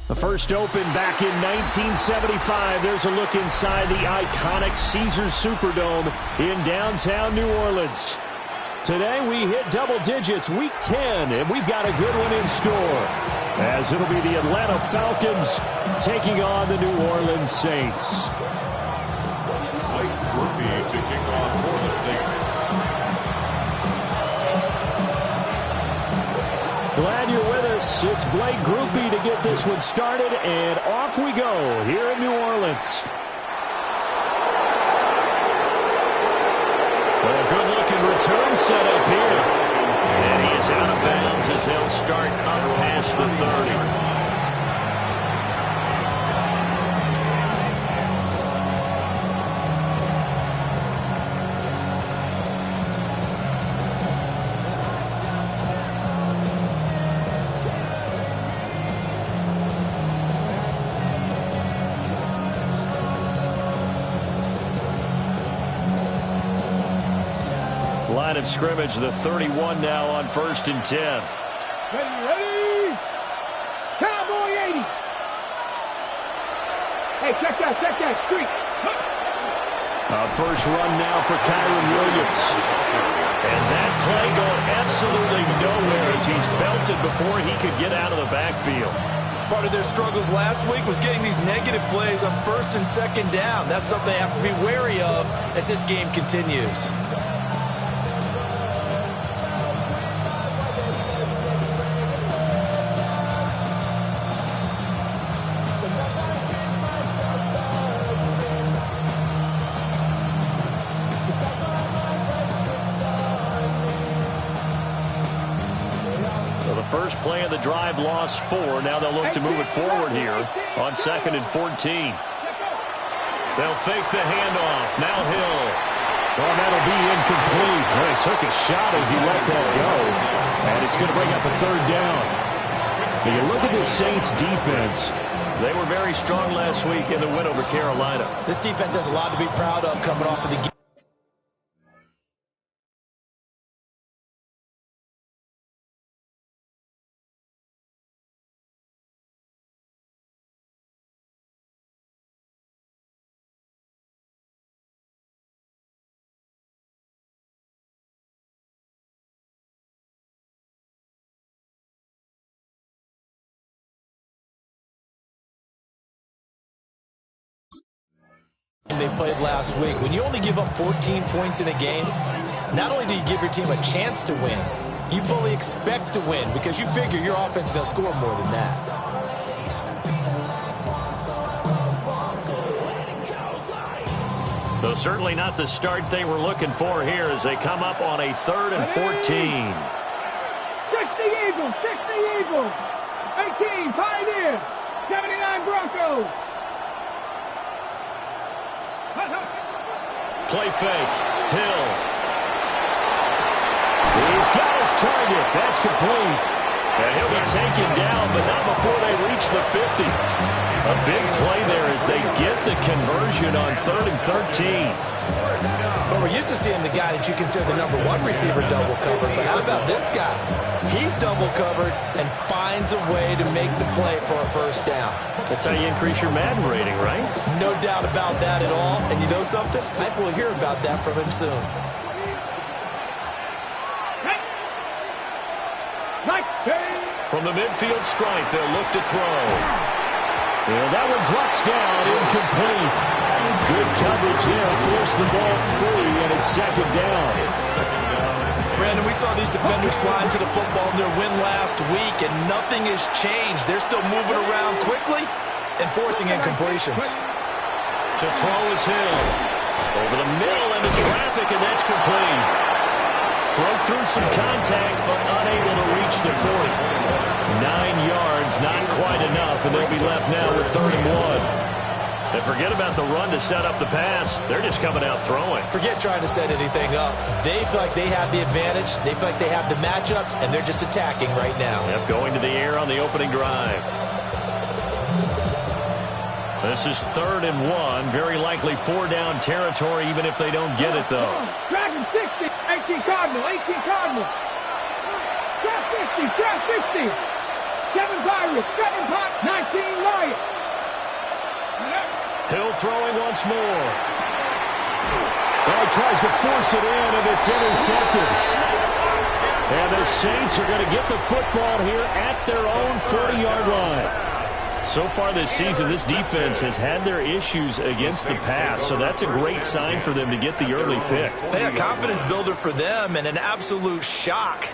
The first opened back in 1975. There's a look inside the iconic Caesars Superdome in downtown New Orleans. Today we hit double digits, week 10, and we've got a good one in store, as it'll be the Atlanta Falcons taking on the New Orleans Saints. To kick off for the Saints. Glad you're with us. It's Blake Groupie to get this one started, and off we go here in New Orleans. A good-looking return set up here. And he is out of bounds as they'll start up past the 30. Line of scrimmage, the 31 now on 1st and 10. Ready? Cowboy 80. Hey, check that streak. First run now for Kyron Williams. And that play going absolutely nowhere as he's belted before he could get out of the backfield. Part of their struggles last week was getting these negative plays on 1st and 2nd down. That's something they have to be wary of as this game continues. First play of the drive, lost 4. Now they'll look to move it forward here on 2nd and 14. They'll fake the handoff. Now Hill. Well, that'll be incomplete. Well, he took a shot as he let that go. And it's going to bring up a 3rd down. So you look at the Saints defense. They were very strong last week in the win over Carolina. This defense has a lot to be proud of coming off of the game. They played last week. When you only give up 14 points in a game, not only do you give your team a chance to win, you fully expect to win because you figure your offense is going to score more than that. Though certainly not the start they were looking for here as they come up on a 3rd and 14. 60 Eagles, 18 Pioneers, 79 Broncos. Play fake. Hill. He's got his target. That's complete. And he'll be taken down, but not before they reach the 50. A big play there as they get the conversion on 3rd and 13. Well, we're used to seeing the guy that you consider the #1 receiver double covered, but how about this guy? He's double covered and finds a way to make the play for a 1st down. That's how you increase your Madden rating, right? No doubt about that at all. And you know something? I will hear about that from him soon. From the midfield stripe, they'll look to throw. Well, that one drops down, incomplete. Good coverage there, forced the ball free, and it's 2nd down. Brandon, we saw these defenders flying to the football in their win last week, and nothing has changed. They're still moving around quickly and forcing incompletions. To throw is Hill. Over the middle into traffic, and that's complete. Broke through some contact, but unable to reach the 40. 9 yards, not quite enough, and they'll be left now with 3rd and 1. And forget about the run to set up the pass. They're just coming out throwing. Forget trying to set anything up. They feel like they have the advantage. They feel like they have the matchups, and they're just attacking right now. Yep, going to the air on the opening drive. This is 3rd and 1. Very likely 4-down territory, even if they don't get it, though. Dragon 60, 18 Cardinal, 18 Cardinal. Trap 50, trap 50. 7 Pirates, 7 Pot, 19 Lions. Hill throwing once more. Well, he tries to force it in, and it's intercepted. And the Saints are going to get the football here at their own 40-yard line. So far this season, this defense has had their issues against the pass, so that's a great sign for them to get the early pick. A confidence builder for them and an absolute shock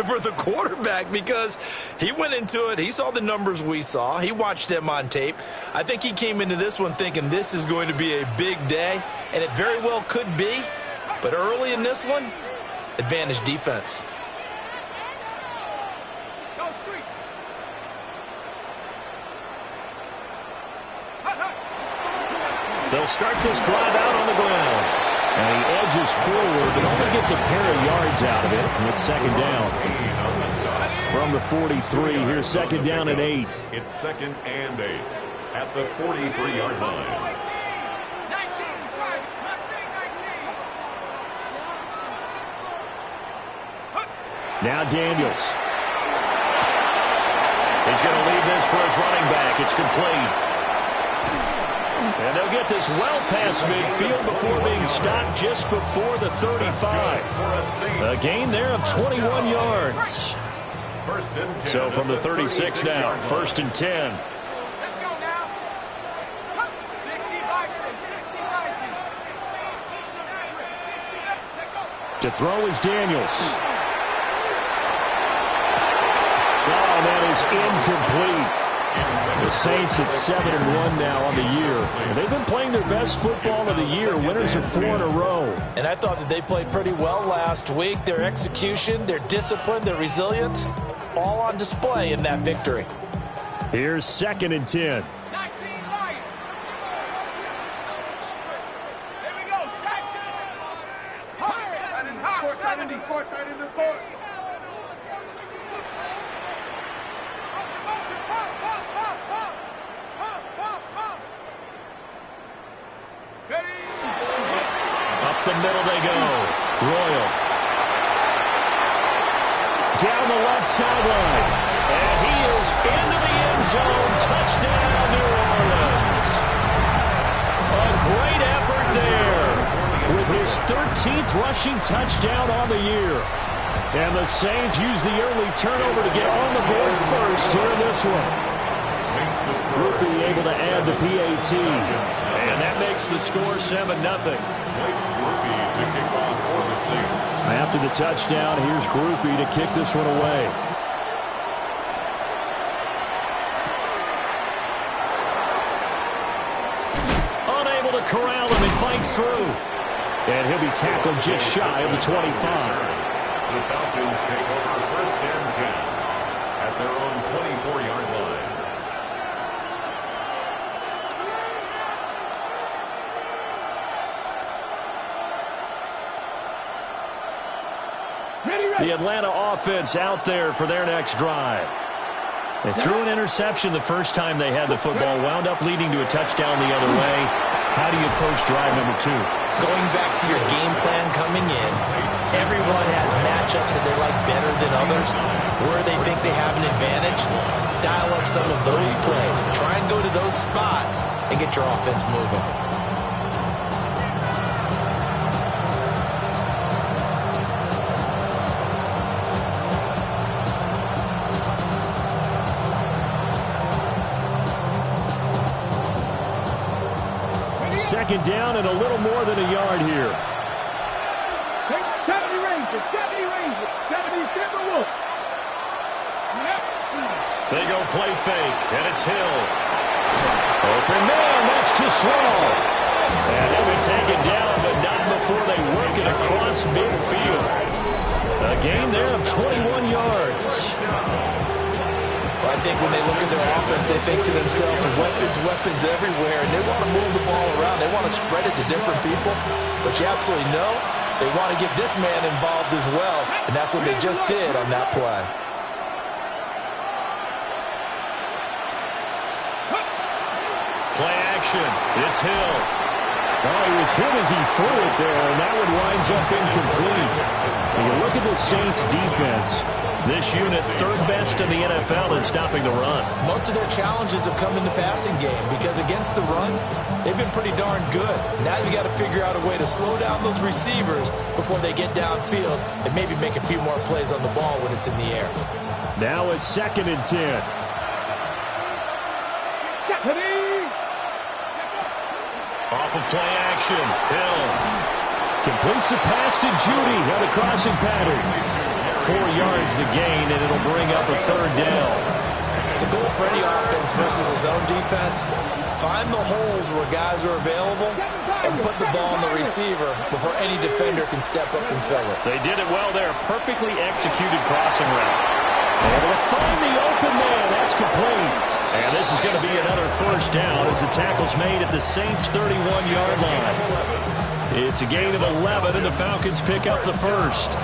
for the quarterback because he went into it. He saw the numbers we saw. He watched them on tape. I think he came into this one thinking this is going to be a big day, and it very well could be. But early in this one, advantage defense. They'll start this drive out on the ground. And he edges forward, but only gets a pair of yards out of it. And it's second down. From the 43, here's second down and 8. It's second and 8 at the 43-yard line. Now Daniels. He's going to leave this for his running back. It's complete. And they'll get this well past midfield before being stopped just before the 35. A gain there of 21 yards. So from the 36 now, first and 10. Let's go now. 60 Bison, 60 Bison. To throw is Daniels. Oh, that is incomplete. The Saints at 7-1 now on the year. They've been playing their best football of the year. Winners of 4 in a row. And I thought that they played pretty well last week. Their execution, their discipline, their resilience, all on display in that victory. Here's second and 10. 19 Lions. Here we go. Hawk 70. Court tight in the court. Up the middle they go. Royal. Down the left sideline. And he is into the end zone. Touchdown, New Orleans. A great effort there with his 13th rushing touchdown on the year. And the Saints use the early turnover to get on the board first here in this one. Groupie able to add the PAT. And that makes the score 7-0. After the touchdown, here's Groupie to kick this one away. Unable to corral him, he fights through. And he'll be tackled just shy of the 25. The Falcons take over first and 10 at their own 24-yard line. The Atlanta offense out there for their next drive. They threw an interception the first time they had the football, wound up leading to a touchdown the other way. How do you approach drive number 2? Going back to your game plan coming in, everyone has matchups that they like better than others. Where they think they have an advantage, dial up some of those plays. Try and go to those spots and get your offense moving. Second down and a little more than a yard here. 70 Rangers, 70 Timberwolves. They go play fake, and it's Hill. Open man, that's too slow. And he'll be taken down, but not before they work it across midfield. A gain there of 21 yards. Well, I think when they look at their offense, they think to themselves, weapons everywhere, and they want to move the ball around. They want to spread it to different people. But you absolutely know they want to get this man involved as well, and that's what they just did on that play. Play action. It's Hill. Oh, he was hit as he threw it there, and that one winds up incomplete. When you look at the Saints' defense, this unit third best in the NFL in stopping the run. Most of their challenges have come in the passing game because against the run, they've been pretty darn good. Now you got to figure out a way to slow down those receivers before they get downfield and maybe make a few more plays on the ball when it's in the air. Now a 2nd and 10. Off of play action. Hill completes the pass to Judy on a crossing pattern. 4 yards the gain, and it'll bring up a 3rd down. The goal for any offense versus his own defense, find the holes where guys are available and put the ball on the receiver before any defender can step up and fill it. They did it well there. Perfectly executed crossing route. Able to find the open man. That's complete. And this is going to be another 1st down as the tackle's made at the Saints' 31-yard line. It's a gain of 11, and the Falcons pick up the 1st.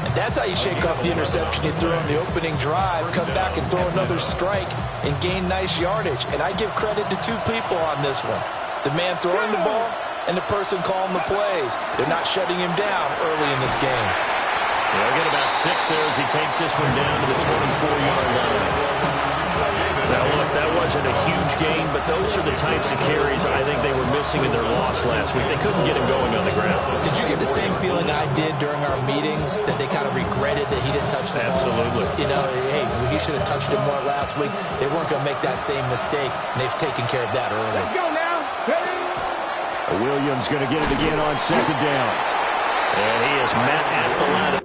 And that's how you shake off the interception you threw on the opening drive, come back and throw another strike and gain nice yardage. And I give credit to 2 people on this one. The man throwing the ball and the person calling the plays. They're not shutting him down early in this game. They'll get about 6 there as he takes this one down to the 24-yard line. Now, look, that wasn't a huge gain, but those are the types of carries I think they were missing in their loss last week. They couldn't get him going on the ground. Did you get the same feeling I did during our meetings, that they kind of regretted that he didn't touch the ball? Absolutely. You know, hey, he should have touched it more last week. They weren't going to make that same mistake, and they've taken care of that early. Let's go now. Williams going to get it again on 2nd down. And he is met at the line.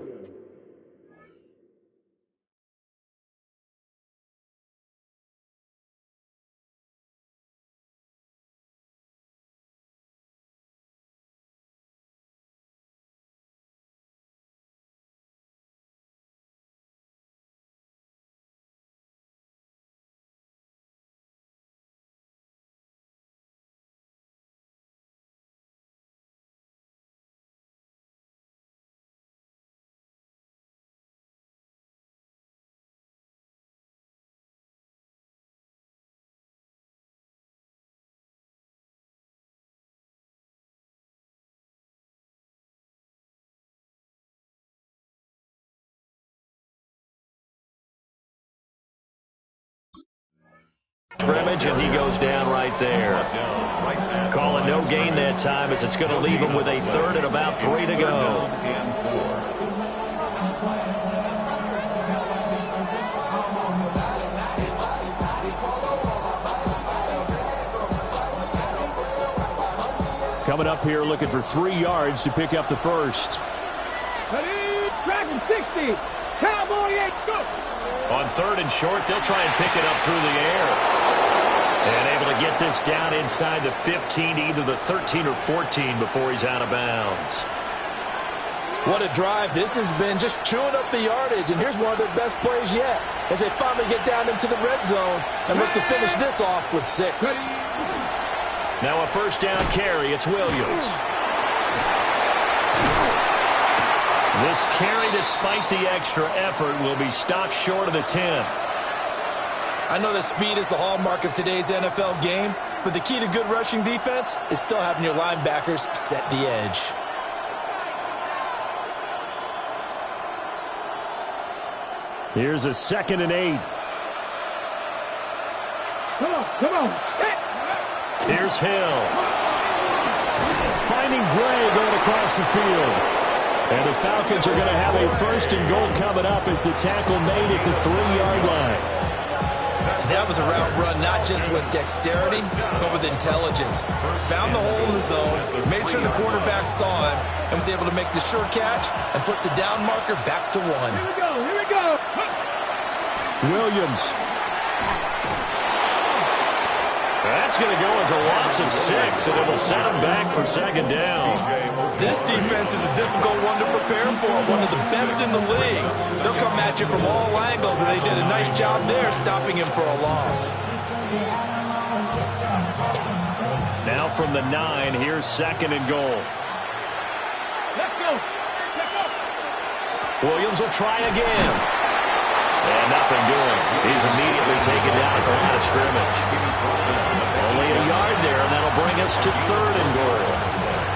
Scrimmage, and he goes down right there. Calling no gain that time as it's going to leave him with a 3rd and about 3 to go. Coming up here looking for 3 yards to pick up the 1st. Dragon 60. Cowboy 8. Go. On 3rd and short, they'll try and pick it up through the air. And able to get this down inside the 15, either the 13 or 14 before he's out of bounds. What a drive this has been, just chewing up the yardage. And here's one of their best plays yet as they finally get down into the red zone and look to finish this off with 6. Now a 1st down carry. It's Williams. This carry, despite the extra effort, will be stopped short of the 10. I know that speed is the hallmark of today's NFL game, but the key to good rushing defense is still having your linebackers set the edge. Here's a 2nd and 8. Come on. Here's Hill. Finding Gray going across the field. And the Falcons are going to have a 1st and goal coming up as the tackle made at the 3-yard line. That was a route run not just with dexterity, but with intelligence. Found the hole in the zone, made sure the quarterback saw him, and was able to make the sure catch and flip the down marker back to 1. Here we go. Williams. That's going to go as a loss of 6, and it'll set him back for 2nd down. This defense is a difficult one to prepare for, one of the best in the league. They'll come at you from all angles, and they did a nice job there stopping him for a loss. Now from the 9, here's 2nd and goal. Let's go. Williams will try again. And nothing doing. He's immediately taken down at the line of scrimmage. Only a yard there, and that'll bring us to 3rd and goal.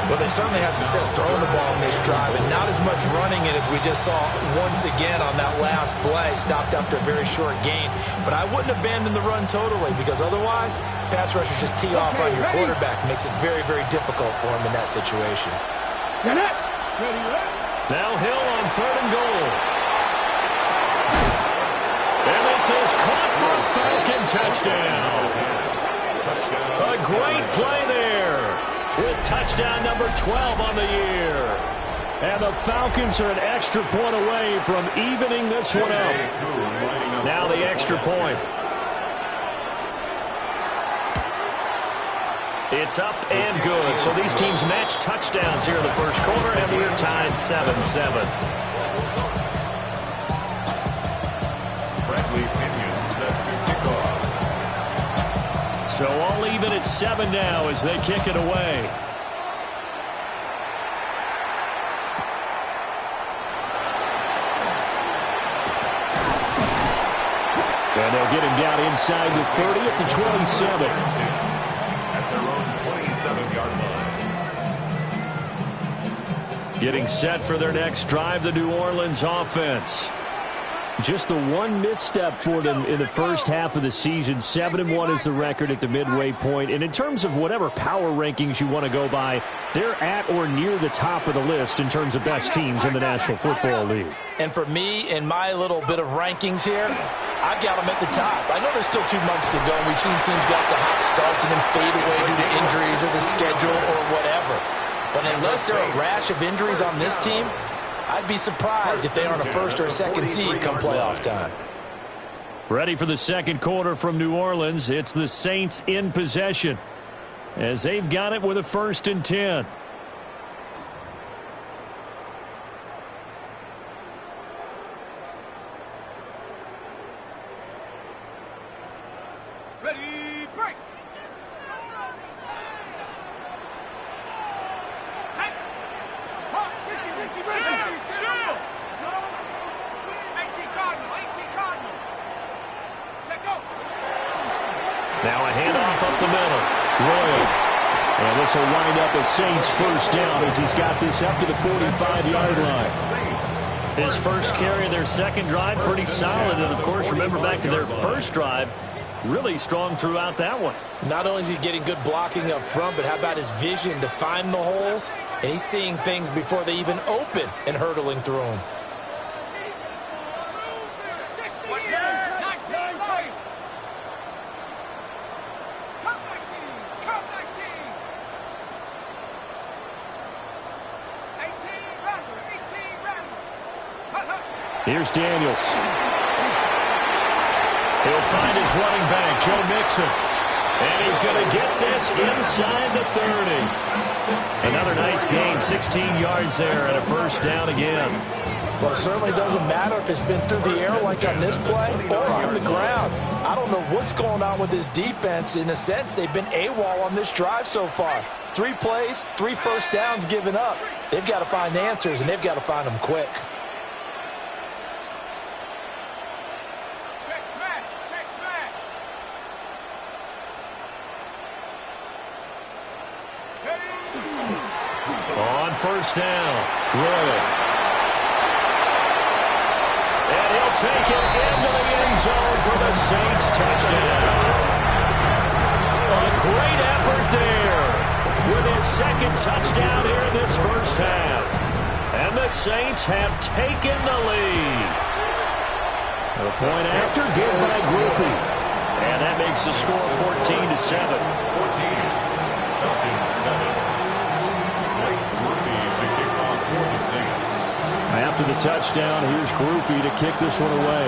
Well, they certainly had success throwing the ball in this drive, and not as much running it as we just saw once again on that last play. Stopped after a very short gain. But I wouldn't abandon the run totally, because otherwise, pass rushers just tee off on your quarterback. Makes it very, very difficult for him in that situation. Now Hill on 3rd and goal. And this is caught for a Falcon touchdown. A great play there with touchdown number 12 on the year. And the Falcons are an extra point away from evening this one up. Now the extra point. It's up and good. So these teams match touchdowns here in the first quarter, and we're tied 7-7. So all even at 7 now as they kick it away. And they'll get him down inside the 30 at the 27. At their own 27-yard line. Getting set for their next drive, the New Orleans offense. Just the one misstep for them in the first half of the season. 7-1 is the record at the midway point. And in terms of whatever power rankings you want to go by, they're at or near the top of the list in terms of best teams in the National Football League. And for me, in my little bit of rankings here, I've got them at the top. I know there's still 2 months to go. We've seen teams get the hot starts and then fade away due to injuries or the schedule or whatever. But unless there are a rash of injuries on this team, I'd be surprised if they aren't a first or a second seed come playoff time. Ready for the second quarter from New Orleans. It's the Saints in possession as they've got it with a 1st and 10. Ready, break. Now a handoff up the middle. Royal. And this will wind up a Saints first down as he's got this up to the 45-yard line. His first carry of their second drive, pretty solid. And, of course, remember back to their first drive, really strong throughout that one. Not only is he getting good blocking up front, but how about his vision to find the holes? And he's seeing things before they even open and hurtling through them. Here's Daniels. He'll find his running back, Joe Mixon. And he's going to get this inside the 30. Another nice gain, 16 yards there and a first down again. Well, it certainly doesn't matter if it's been through the air like on this play or on the ground. I don't know what's going on with this defense. In a sense, they've been AWOL on this drive so far. 3 plays, 3 first downs given up. They've got to find answers, and they've got to find them quick. First down, Royal. And he'll take it into the end zone for the Saints touchdown. A great effort there with his second touchdown here in this first half. And the Saints have taken the lead. A point after, good by Groupie. And that makes the score 14-7. 14. Falcons 7. After the touchdown, here's Groupie to kick this one away.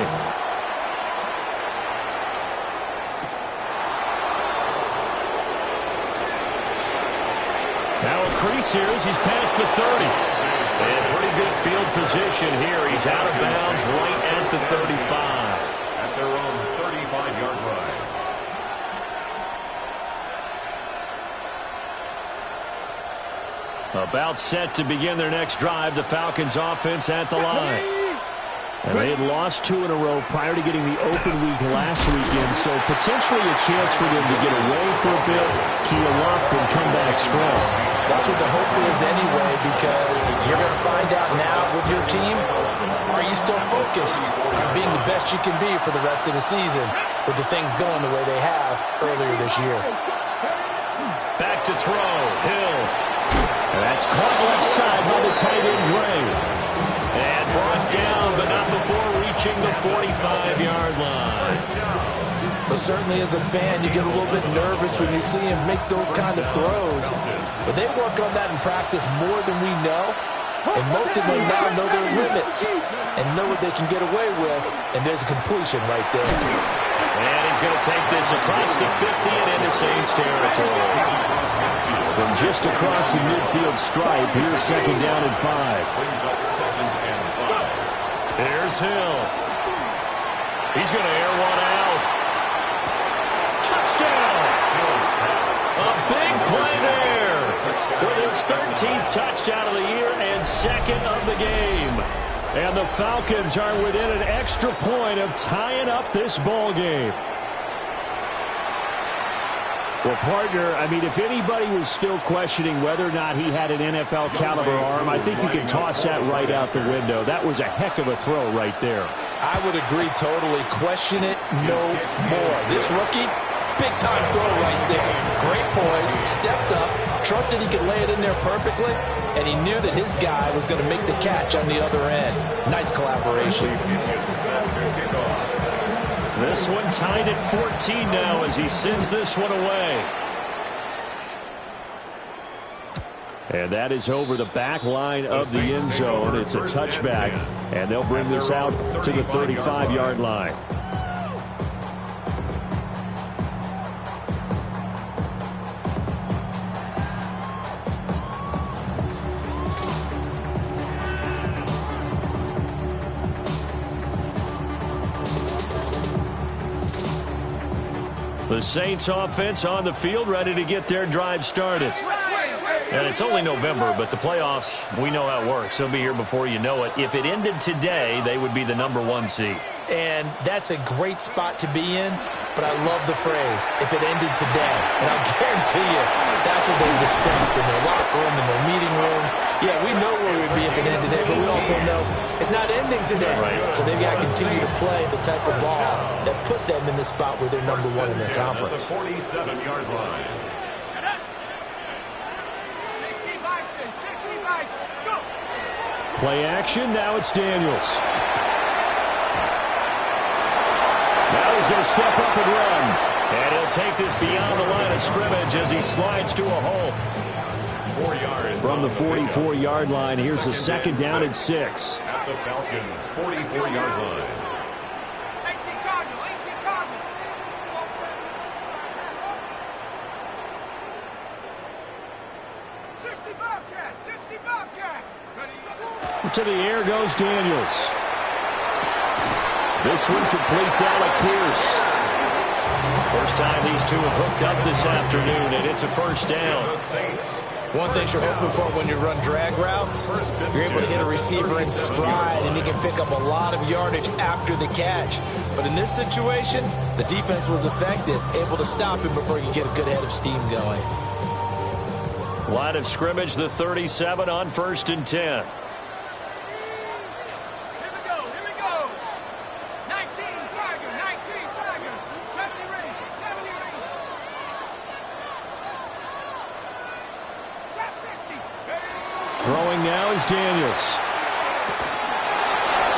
Now a crease here as he's past the 30. And pretty good field position here. He's out of bounds right at the 35. At their own 35-yard line. About set to begin their next drive. The Falcons offense at the line. And they had lost 2 in a row prior to getting the open week last weekend, so potentially a chance for them to get away for a bit, keel up, and come back strong. That's what the hope is anyway, because you're going to find out now with your team, are you still focused on being the best you can be for the rest of the season with the things going the way they have earlier this year? Back to throw, Hill. And that's caught left side by the tight end, Gray. And brought down, but not before reaching the 45-yard line. But certainly as a fan, you get a little bit nervous when you see him make those kind of throws. But they work on that in practice more than we know. And most of them now know their limits and know what they can get away with. And there's a completion right there. And he's going to take this across the 50 and into Saints territory. From just across the midfield stripe, here's 2nd down and 5. Here's Hill. He's going to air one out. Touchdown! A big play there with his 13th touchdown of the year and 2nd of the game. And the Falcons are within an extra point of tying up this ball game. Well, partner, I mean, if anybody was still questioning whether or not he had an NFL caliber arm, I think you can toss that right out the window. That was a heck of a throw right there. I would agree totally. Question it no more. This rookie, big-time throw right there. Great poise, stepped up, trusted he could lay it in there perfectly, and he knew that his guy was going to make the catch on the other end. Nice collaboration. This one tied at 14 now as he sends this one away. And that is over the back line of the end zone. It's a touchback, and they'll bring this out to the 35-yard line. The Saints offense on the field, ready to get their drive started. And it's only November, but the playoffs, we know how it works. They'll be here before you know it. If it ended today, they would be the #1 seed. And that's a great spot to be in, but I love the phrase, if it ended today. And I'll guarantee you, that's what they've discussed in their locker room, in their meeting rooms. Yeah, we know where we'd be if it ended today, but we also know it's not ending today. Right. So they've got to continue to play the type of ball that put them in the spot where they're #1 in their conference. 47-yard line. Play action, now it's Daniels. Now he's going to step up and run. And he'll take this beyond the line of scrimmage as he slides to a hole. 4 yards. From the 44-yard line, here's a 2nd down and 6. At the Falcons' 44-yard line. 18 Cardinal, 18 Cardinal. 60 Bobcat, 60 Bobcat. To the air goes Daniels. This one completes Alec Pierce. First time these two have hooked up this afternoon, and it's a 1st down. One thing you're hoping for when you run drag routes, you're able to hit a receiver in stride, and he can pick up a lot of yardage after the catch. But in this situation, the defense was effective, able to stop him before he could get a good head of steam going. Line of scrimmage, the 37 on 1st and 10. Throwing now is Daniels.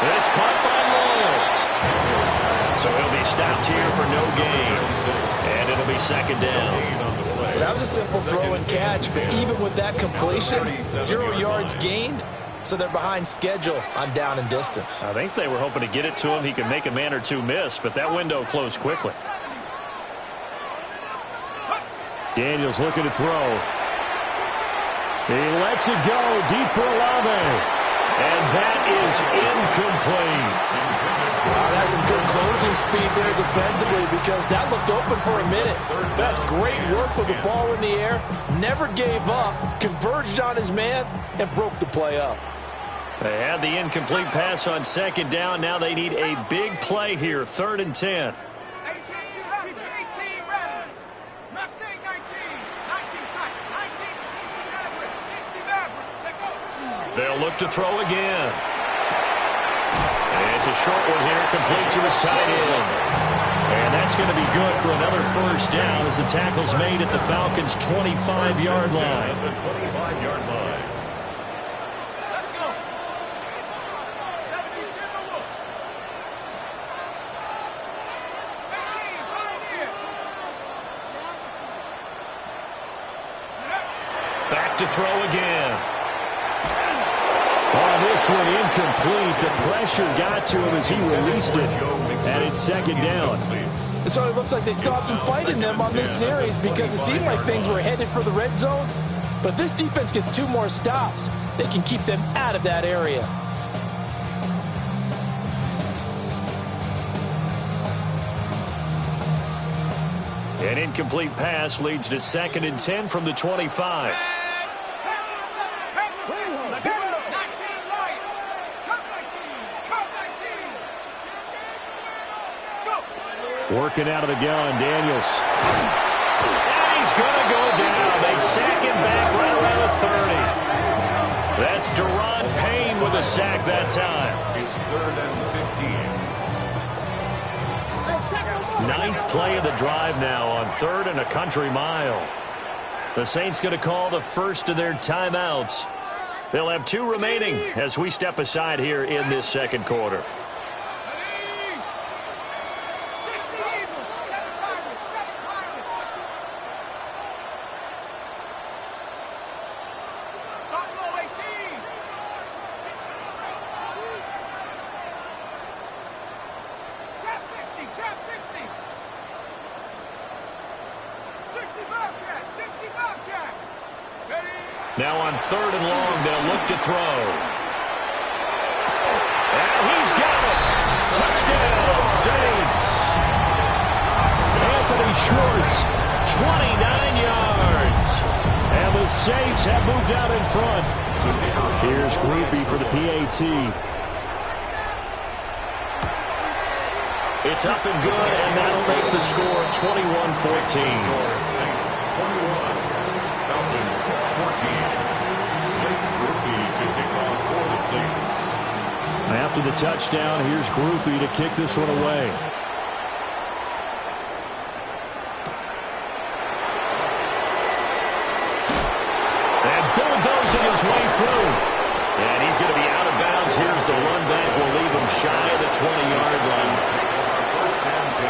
This caught by Lowell. So he'll be stopped here for no gain. And it'll be 2nd down. Well, that was a simple throw and catch, but even with that completion, 0 yards gained, so they're behind schedule on down and distance. I think they were hoping to get it to him. He could make a man or two miss, but that window closed quickly. Daniels looking to throw. He lets it go deep for Olave. And that is incomplete. Wow, that's some good closing speed there defensively because that looked open for a minute. That's great work with the ball in the air. Never gave up, converged on his man, and broke the play up. They had the incomplete pass on second down. Now they need a big play here. 3rd and 10. 18 Madden. Mustang 19. 19 tight. 19 60 Maverick. 60 Maverick. Take over. They'll look to throw again. And it's a short one here, complete to his tight end. And that's going to be good for another first down as the tackle's made at the Falcons' 25-yard line. At the 25-yard line. Let's go. 17 Timberwolf. 18 Pioneer. Back to throw again. On this one, incomplete. The pressure got to him as he released it. And it's second down. So it looks like they still have some fight in them on this series because it seemed like things were headed for the red zone. But this defense gets 2 more stops. They can keep them out of that area. An incomplete pass leads to 2nd and 10 from the 25. Working out of the gun, Daniels. And he's going to go down. They sack him back right around the 30. That's Deron Payne with a sack that time. It's 3rd and 15. 9th play of the drive now on 3rd and a country mile. The Saints going to call the first of their timeouts. They'll have 2 remaining as we step aside here in this second quarter. Now on 3rd and long, they'll look to throw. And he's got it. Touchdown, Saints. Anthony Schwartz, 29 yards. And the Saints have moved out in front. Here's Groupie for the PAT. It's up and good, and that'll make the score 21-14. After the touchdown, here's Groupie to kick this one away. And bulldozing his way through. And he's going to be out of bounds. Here's the run back. Will leave him shy of the 20-yard line. First and 10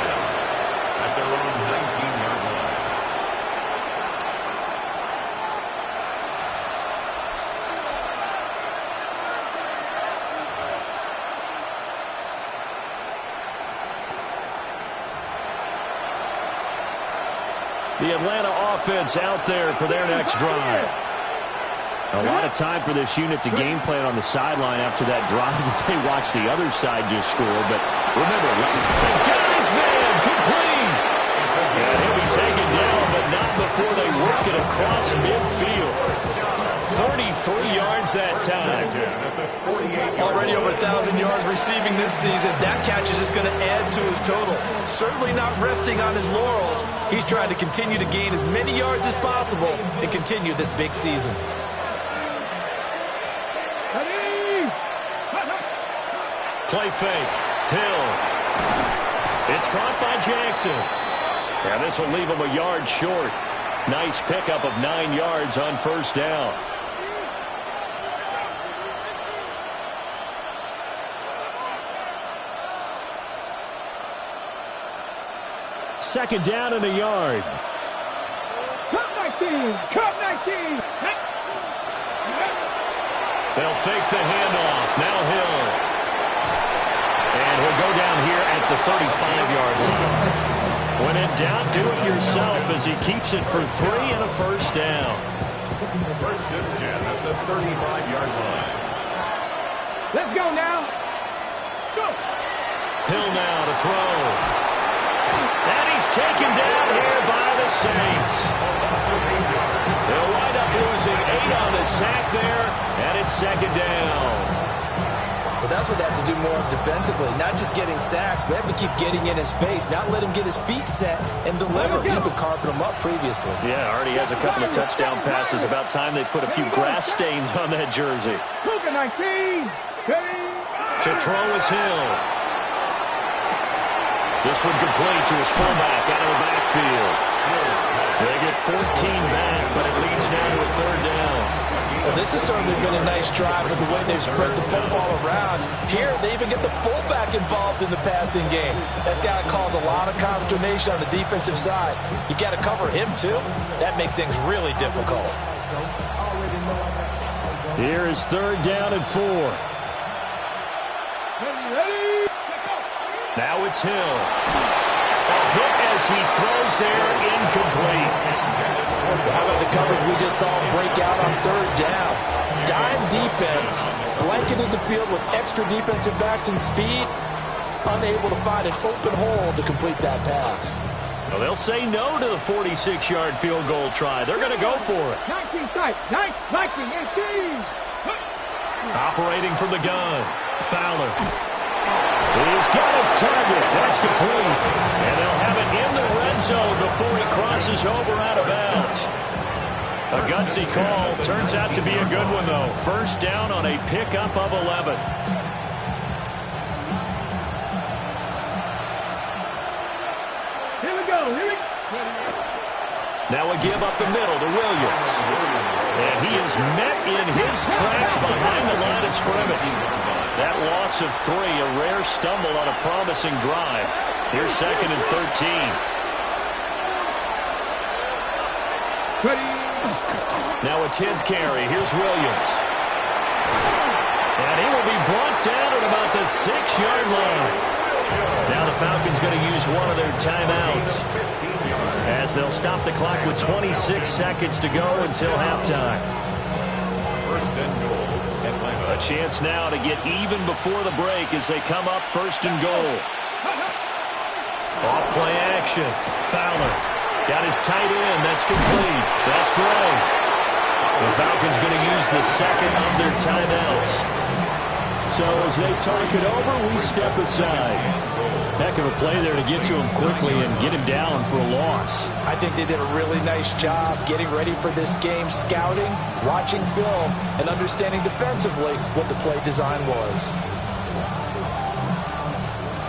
at their own 19-yard line. The Atlanta offense out there for their next drive. A lot of time for this unit to game plan on the sideline after that drive if they watch the other side just score. But remember, the guy's man complete. And he'll be taken down, but not before they work it across midfield. 33 yards that time. Already over 1,000 yards receiving this season. That catch is just going to add to his total. Certainly not resting on his laurels. He's trying to continue to gain as many yards as possible and continue this big season. Play fake. Hill. It's caught by Jackson. And this will leave him a yard short. Nice pickup of 9 yards on first down. Second down and a yard. Cup 19! Cup 19! They'll fake the handoff. Now Hill. And he'll go down here at the 35-yard line. When in doubt, do it yourself as he keeps it for 3 and a first down. First and 10 at the 35-yard line. Let's go now! Go! Hill now to throw. And he's taken down here by the Saints. They'll wind up losing 8 on the sack there, and it's second down. but that's what they have to do more of defensively. Not just getting sacks, but they have to keep getting in his face, not let him get his feet set and deliver. He's been carving them up previously. Yeah, already has a couple of touchdown passes. About time they put a few grass stains on that jersey. 19. To throw is Hill. This one complete to his fullback out of the backfield. They get 14 back, but it leads now to a third down. Well, this has certainly been a nice drive with the way they've spread the football around. Here, they even get the fullback involved in the passing game. That's got to cause a lot of consternation on the defensive side. You've got to cover him, too. That makes things really difficult. Here is third down and 4. Now it's Hill. A hit as he throws there, incomplete. How about the coverage we just saw break out on third down? Dime defense, blanketed the field with extra defensive backs and speed, unable to find an open hole to complete that pass. Well, they'll say no to the 46-yard field goal try. They're going to go for it. 19 tight. 19, 18. Operating from the gun, Fowler. He's got his target. That's complete. And they'll have it in the red zone before he crosses over out of bounds. A gutsy call. Turns out to be a good one, though. First down on a pickup of 11. Here we go. Now a give up the middle to Williams. And he is met in his tracks behind the line of scrimmage. That loss of 3, a rare stumble on a promising drive. Here's second and 13. Now a 10th carry. Here's Williams. And he will be brought down at about the 6-yard line. Now the Falcons going to use one of their timeouts, as they'll stop the clock with 26 seconds to go until halftime. First and goal. A chance now to get even before the break as they come up first and goal. Off play action. Fowler got his tight end. That's complete. That's Gray. The Falcons going to use the second of their timeouts. So as they talk it over, we step aside. Heck of a play there to get to him quickly and get him down for a loss. I think they did a really nice job getting ready for this game, scouting, watching film, and understanding defensively what the play design was.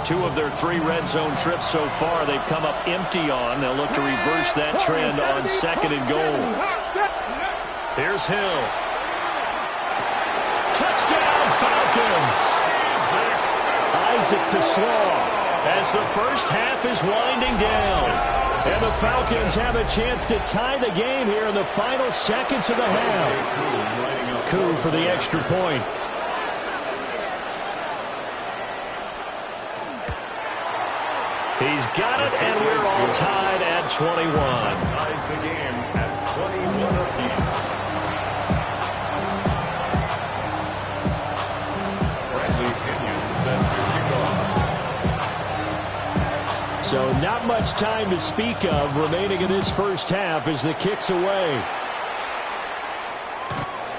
2 of their 3 red zone trips so far they've come up empty on. They'll look to reverse that trend on second and goal. Here's Hill. Touchdown, Falcons! Isaac to Slaw as the first half is winding down. And the Falcons have a chance to tie the game here in the final seconds of the half. Coup for the extra point. He's got it, and we're all tied at 21. Ties the game at 21 apiece. Bradley Pinion set to kick off. So not much time to speak of remaining in this first half as the kick's away.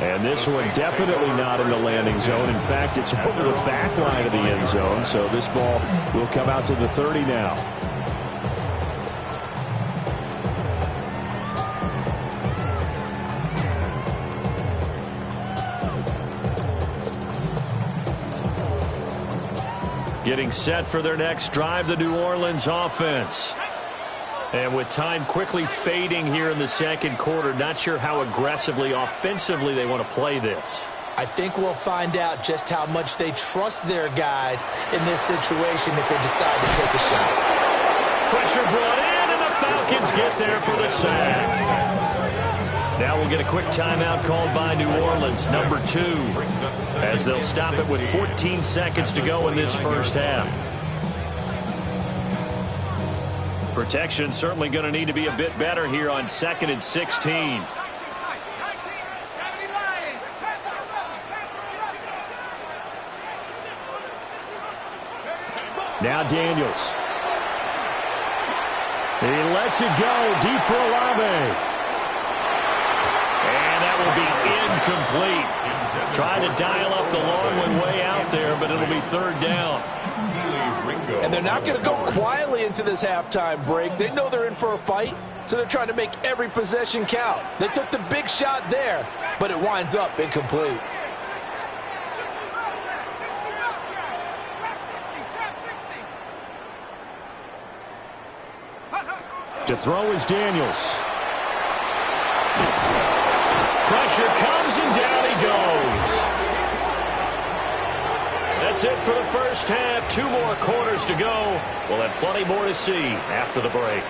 And this one definitely not in the landing zone. In fact, it's over the back line of the end zone. So this ball will come out to the 30 now. Getting set for their next drive, the New Orleans offense. And with time quickly fading here in the second quarter, not sure how aggressively, offensively they want to play this. I think we'll find out just how much they trust their guys in this situation if they decide to take a shot. Pressure brought in, and the Falcons get there for the sack. Now we'll get a quick timeout called by New Orleans, number 2, as they'll stop it with 14 seconds to go in this first half. Protection certainly going to need to be a bit better here on 2nd and 16. Now Daniels. He lets it go deep for Olave. And that will be incomplete. Trying to dial up the long way out there, but it'll be third down. And they're not going to go quietly into this halftime break. They know they're in for a fight, so they're trying to make every possession count. They took the big shot there, but it winds up incomplete. To throw is Daniels. Pressure comes and down he goes. That's it for the first half. 2 more quarters to go. We'll have plenty more to see after the break.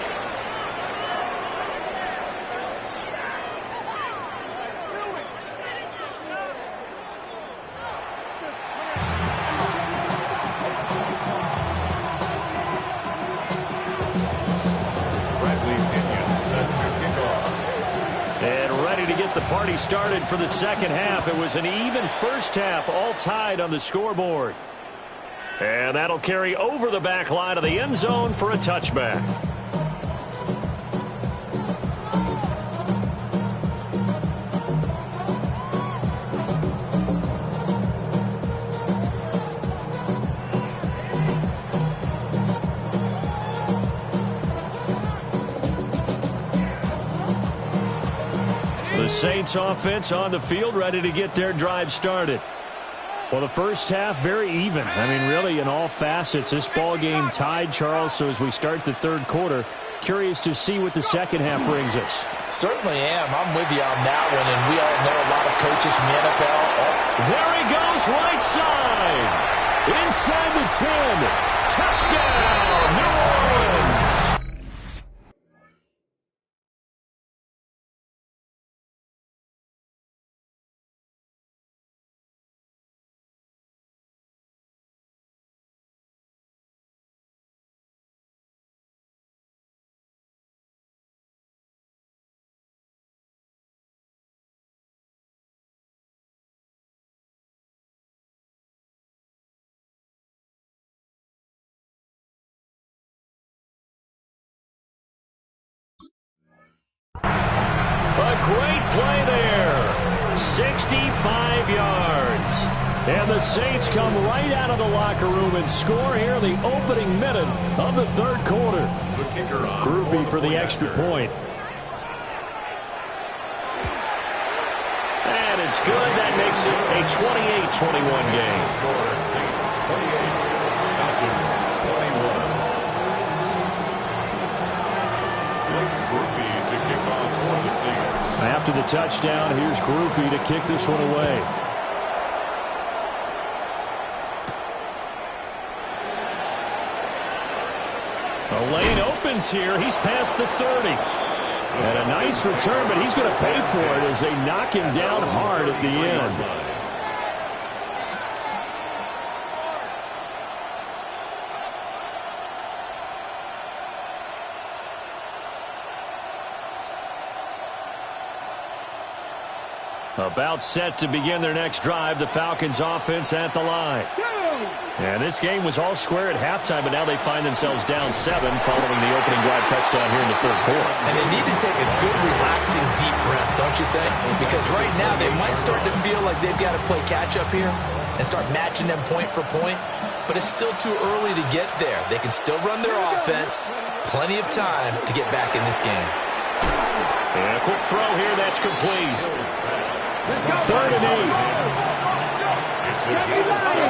The party started for the second half. It was an even first half, all tied on the scoreboard. And that'll carry over the back line of the end zone for a touchback. The Saints offense on the field, ready to get their drive started. Well, the first half, very even. I mean, really, in all facets, this ball game tied, Charles. So as we start the third quarter, curious to see what the second half brings us. Certainly am. I'm with you on that one, and we all know a lot of coaches from the NFL. There he goes, right side. Inside the 10. Touchdown, New Orleans. A great play there. 65 yards. And the Saints come right out of the locker room and score here in the opening minute of the third quarter. Groupie for the extra point. And it's good. That makes it a 28-21 game. Saints 28, Falcons 21. Groupie to kick off for the Saints. After the touchdown, here's Groupie to kick this one away. The lane opens here. He's past the 30. And a nice return, but he's going to pay for it as they knock him down hard at the end. About set to begin their next drive, the Falcons offense at the line. And this game was all square at halftime, but now they find themselves down 7 following the opening drive touchdown here in the third quarter. And they need to take a good, relaxing, deep breath, don't you think? Because right now they might start to feel like they've got to play catch-up here and start matching them point for point. But it's still too early to get there. They can still run their offense. Plenty of time to get back in this game. And a quick throw here. That's complete. 3rd and 8. It's a gain of 7.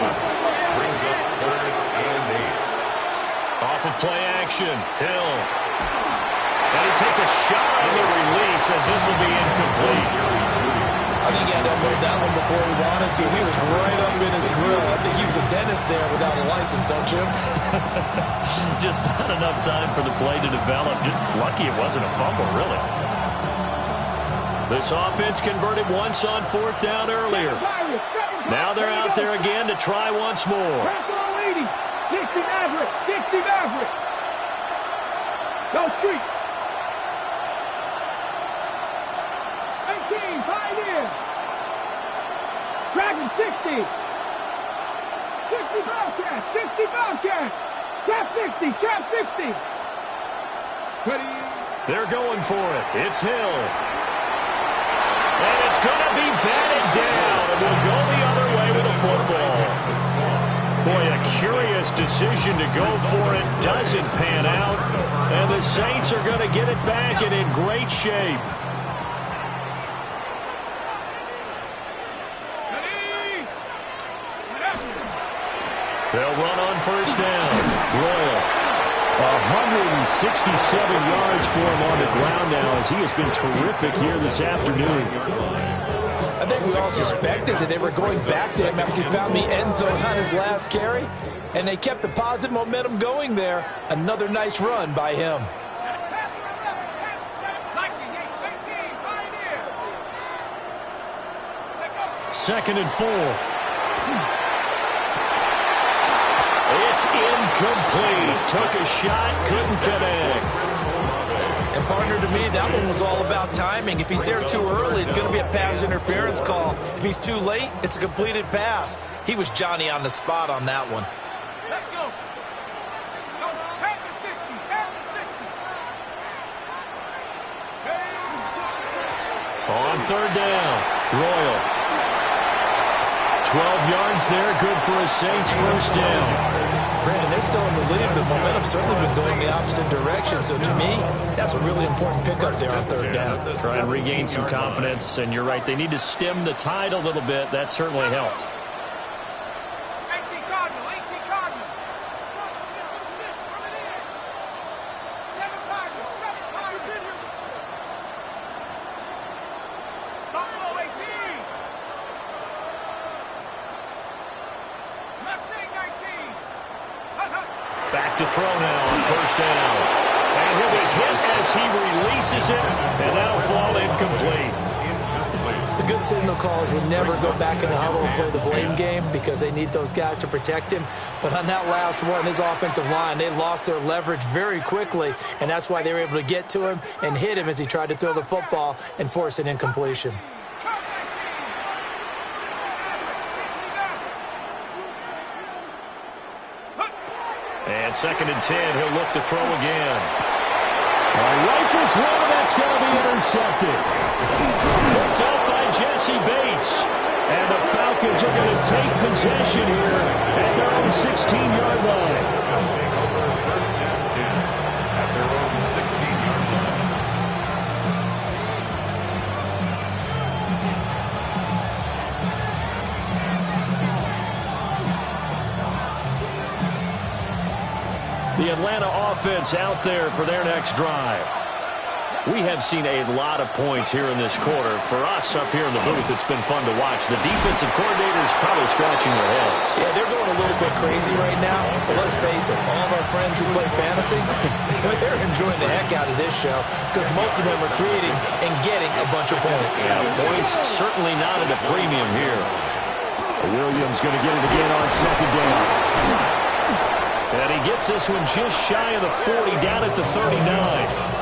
Brings up 3rd and 8. Off of play action. Hill. And he takes a shot on the release as this will be incomplete. I think he had to unload that one before he wanted to. He was right up in his grill. I think he was a dentist there without a license, don't you? Just not enough time for the play to develop. Just lucky it wasn't a fumble, really. This offense converted once on 4th down earlier. Now they're out there again to try once more. 60 Maverick. 60 Maverick. Go street. 19, Pioneer. Dragon 60. 60 Bobcat. 60 Bobcat. Trap 60. Trap 60. Ready. They're going for it. It's Hill. And it's going to be batted down, and we'll go the other way with the football. Boy, a curious decision to go for it. Doesn't pan out, and the Saints are going to get it back and in great shape. They'll run on first down. Royal. 167 yards for him on the ground now as he has been terrific here this afternoon. I think we all suspected that they were going back to him after he found the end zone on his last carry, and they kept the positive momentum going there. Another nice run by him. Second and 4. It's incomplete. Took a shot, couldn't connect. And partner, to me, that one was all about timing. If he's there too early, it's going to be a pass interference call. If he's too late, it's a completed pass. He was Johnny on the spot on that one. Let's go. Pack the 60. Pack the 60. On third down, Royal. 12 yards there, good for a Saints first down. Brandon, they're still in the lead, but momentum's certainly been going the opposite direction. So to me, that's a really important pickup there on third down. Try and regain some confidence, and you're right, they need to stem the tide a little bit. That certainly helped. 18 Cardinal, 18 Cardinal. 7 Cardinal, 7 Cardinal. Buffalo 18. Mustang 19. Back to throw now on first down. And he'll be hit as he releases it, and that'll fall incomplete. The good signal callers would never go back in the huddle and play the blame game because they need those guys to protect him. But on that last one, his offensive line, they lost their leverage very quickly, and that's why they were able to get to him and hit him as he tried to throw the football and force an incompletion. And second and 10, he'll look to throw again. Rifles one, that's going to be intercepted. Picked up by Jesse Bates. And the Falcons are going to take possession here at their own 16-yard line. Take over first and 10 at their own 16-yard line. The Atlanta offense out there for their next drive. We have seen a lot of points here in this quarter. For us up here in the booth, it's been fun to watch. The defensive coordinators probably scratching their heads. Yeah, they're going a little bit crazy right now. But let's face it, all of our friends who play fantasy, they're enjoying the heck out of this show because most of them are creating and getting a bunch of points. Yeah, points certainly not at a premium here. Williams going to get it again on second down. And he gets this one just shy of the 40, down at the 39.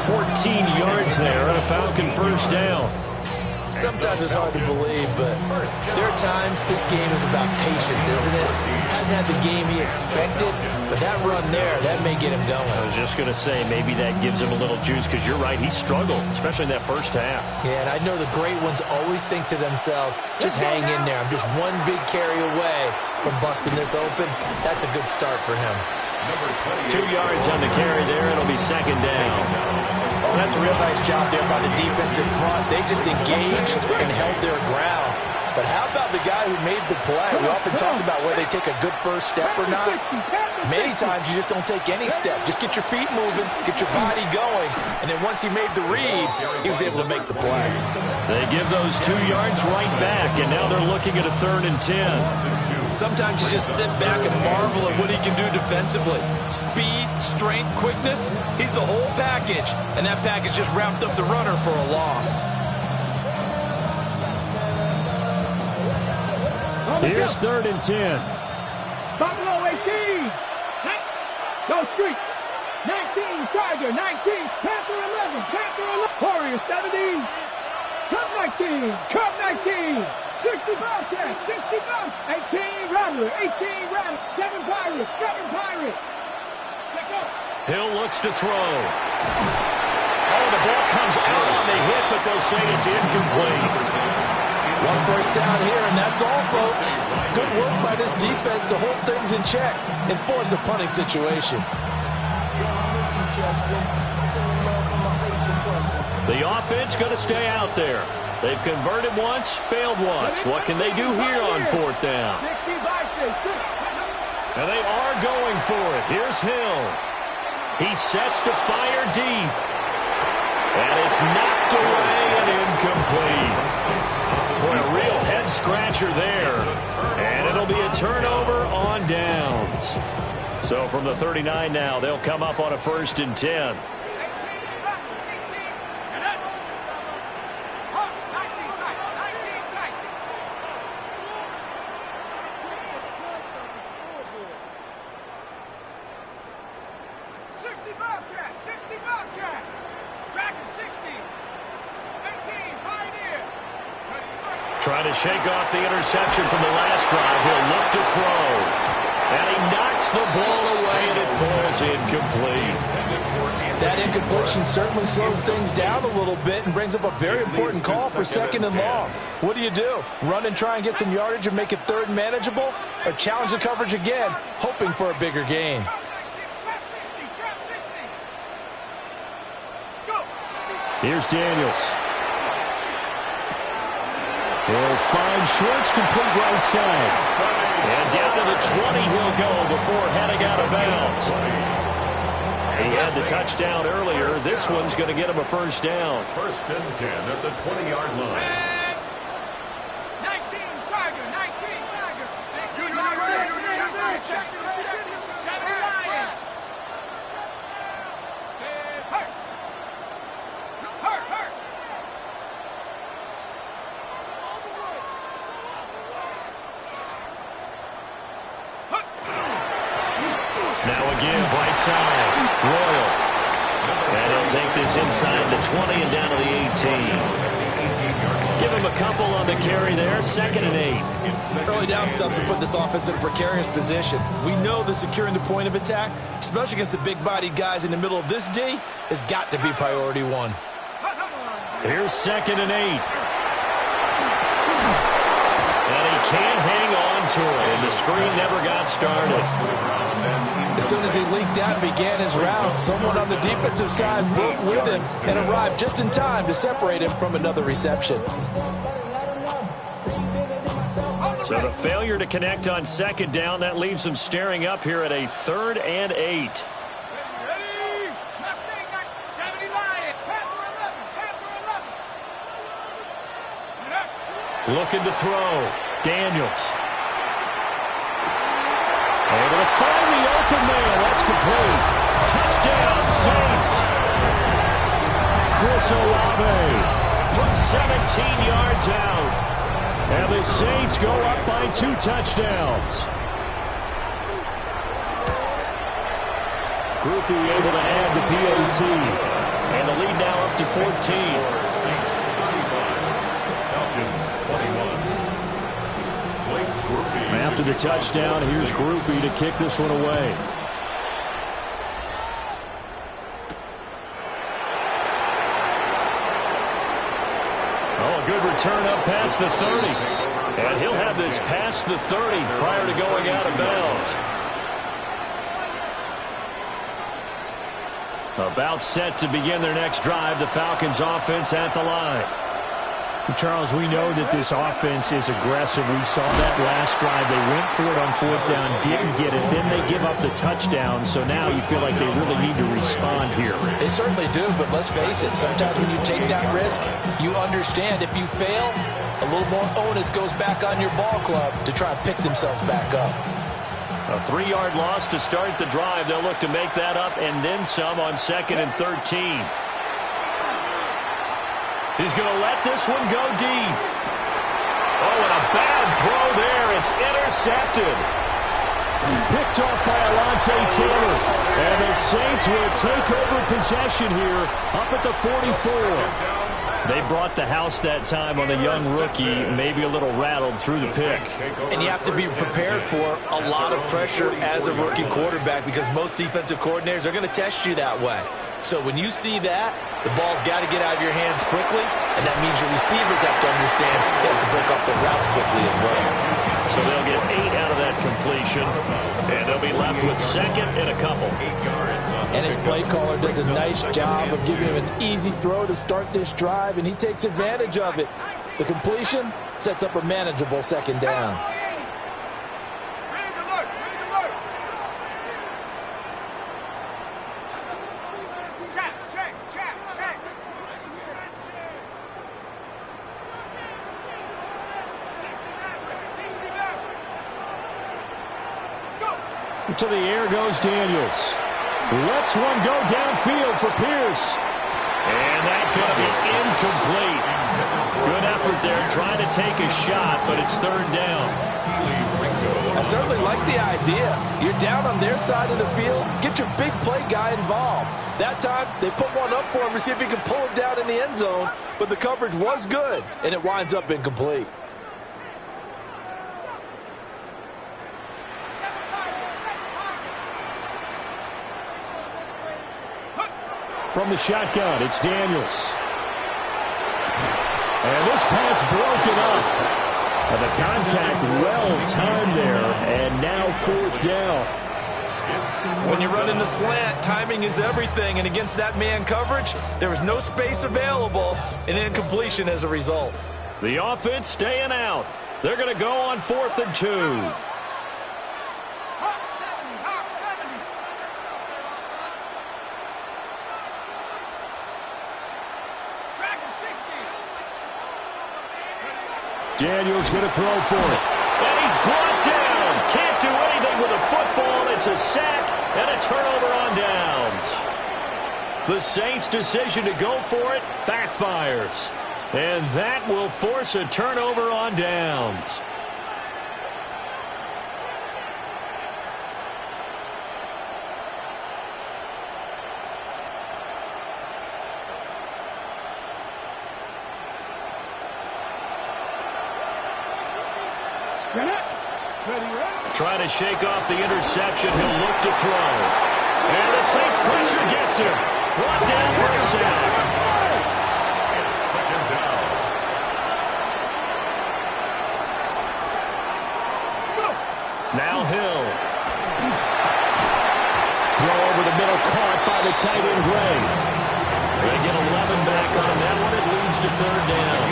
14 yards there on a Falcon first down. Sometimes it's hard to believe, but there are times this game is about patience, isn't it? Hasn't had the game he expected, but that run there, that may get him going. I was just going to say, maybe that gives him a little juice, because you're right, he struggled, especially in that first half. Yeah, and I know the great ones always think to themselves, just hang in there. I'm just one big carry away from busting this open. That's a good start for him. 2 yards on the carry there. It'll be second down. Oh, that's a real nice job there by the defense in front. They just engaged and held their ground. But how about the guy who made the play? We often talk about whether they take a good first step or not. Many times you just don't take any step. Just get your feet moving, get your body going, and then once he made the read, he was able to make the play. They give those 2 yards right back, and now they're looking at a 3rd and 10. Sometimes you just sit back and marvel at what he can do defensively. Speed, strength, quickness, he's the whole package, and that package just wrapped up the runner for a loss. Here's 3rd and 10. Buffalo 18. Go Street. 19, Tiger, 19, Panther 11, Panther 11, Warrior 17, Cub 19, Cub 19, 60 Bobcat, 60 Bob, 18 Rattler, 18 Rattler, 7 Pirates, 7 Pirates. Hill looks to throw. Oh, the ball comes out on the hit, but they'll say it's incomplete. One first down here, and that's all, folks. Good work by this defense to hold things in check and force a punting situation. The offense going to stay out there. They've converted once, failed once. What can they do here on fourth down? And they are going for it. Here's Hill. He sets to fire deep. And it's knocked away and incomplete. Boy, a real head-scratcher there. And it'll be a turnover on downs. So from the 39 now, they'll come up on a 1st and 10. Trying to shake off the interception from the last drive. He'll look to throw. And he knocks the ball away, and it falls incomplete. That incompletion certainly slows things down a little bit and brings up a very important call for 2nd and long. What do? Run and try and get some yardage and make it 3rd and manageable? Or challenge the coverage again, hoping for a bigger gain? Here's Daniels. He'll find Schwartz, complete right side. And down to the 20 he'll go before heading out of bounds. He had the touchdown earlier. This one's going to get him a 1st down. 1st and 10 at the 20-yard line. 19, Tiger, 19, Tiger. 60, check. 7 Lion. Hurt. Now again, right side, Royal. And he'll take this inside the 20 and down to the 18. Give him a couple on the carry there, 2nd and 8. Early down stuff to put this offense in a precarious position. We know that securing the point of attack, especially against the big-bodied guys in the middle of this D, has got to be priority 1. Here's 2nd and 8. And he can't hang on to it, and the screen never got started. As soon as he leaked out and began his route, someone on the defensive side broke with him and arrived just in time to separate him from another reception. So the failure to connect on 2nd down, that leaves him staring up here at a 3rd and 8. Looking to throw. Daniels. Able to find the open man. That's complete. Touchdown, Saints. Chris Olave from 17 yards out. And the Saints go up by 2 touchdowns. Groupie able to add the PAT. And the lead now up to 14. After the touchdown, here's Groupie to kick this one away. Oh, a good return up past the 30. And he'll have this past the 30 prior to going out of bounds. About set to begin their next drive, the Falcons offense at the line. Charles, we know that this offense is aggressive. We saw that last drive. They went for it on 4th down, didn't get it. Then they give up the touchdown. So now you feel like they really need to respond here. They certainly do, but let's face it. Sometimes when you take that risk, you understand if you fail, a little more onus goes back on your ball club to try and pick themselves back up. A 3-yard loss to start the drive. They'll look to make that up and then some on 2nd and 13. He's going to let this one go deep. Oh, and a bad throw there. It's intercepted. Picked off by Alontae Taylor. And the Saints will take over possession here up at the 44. They brought the house that time on the young rookie, maybe a little rattled through the pick. And you have to be prepared for a lot of pressure as a rookie quarterback because most defensive coordinators are going to test you that way. So when you see that, the ball's got to get out of your hands quickly, and that means your receivers have to understand they have to break off their routes quickly as well. So they'll get 8 out of that completion, and they'll be left with second and a couple. And his play caller does a nice job of giving him an easy throw to start this drive, and he takes advantage of it. The completion sets up a manageable second down. To the air goes Daniels. Lets one go downfield for Pierce. And that's going to be incomplete. Good effort there trying to take a shot, but it's third down. I certainly like the idea. You're down on their side of the field. Get your big play guy involved. That time, they put one up for him to see if he can pull it down in the end zone. But the coverage was good, and it winds up incomplete. From the shotgun, it's Daniels. And this pass broken up. And the contact well timed there, and now fourth down. When you run in the slant, timing is everything, and against that man coverage, there was no space available, and incompletion as a result. The offense staying out. They're going to go on 4th and 2. Daniels going to throw for it. And he's brought down. Can't do anything with a football. It's a sack and a turnover on downs. The Saints' decision to go for it backfires. And that will force a turnover on downs. Trying to shake off the interception. He'll look to throw. And the Saints pressure gets him. Brought down for a sack. It's second down. Now Hill. Throw over the middle, caught by the tight end Gray. They get 11 back on that one. It leads to third down.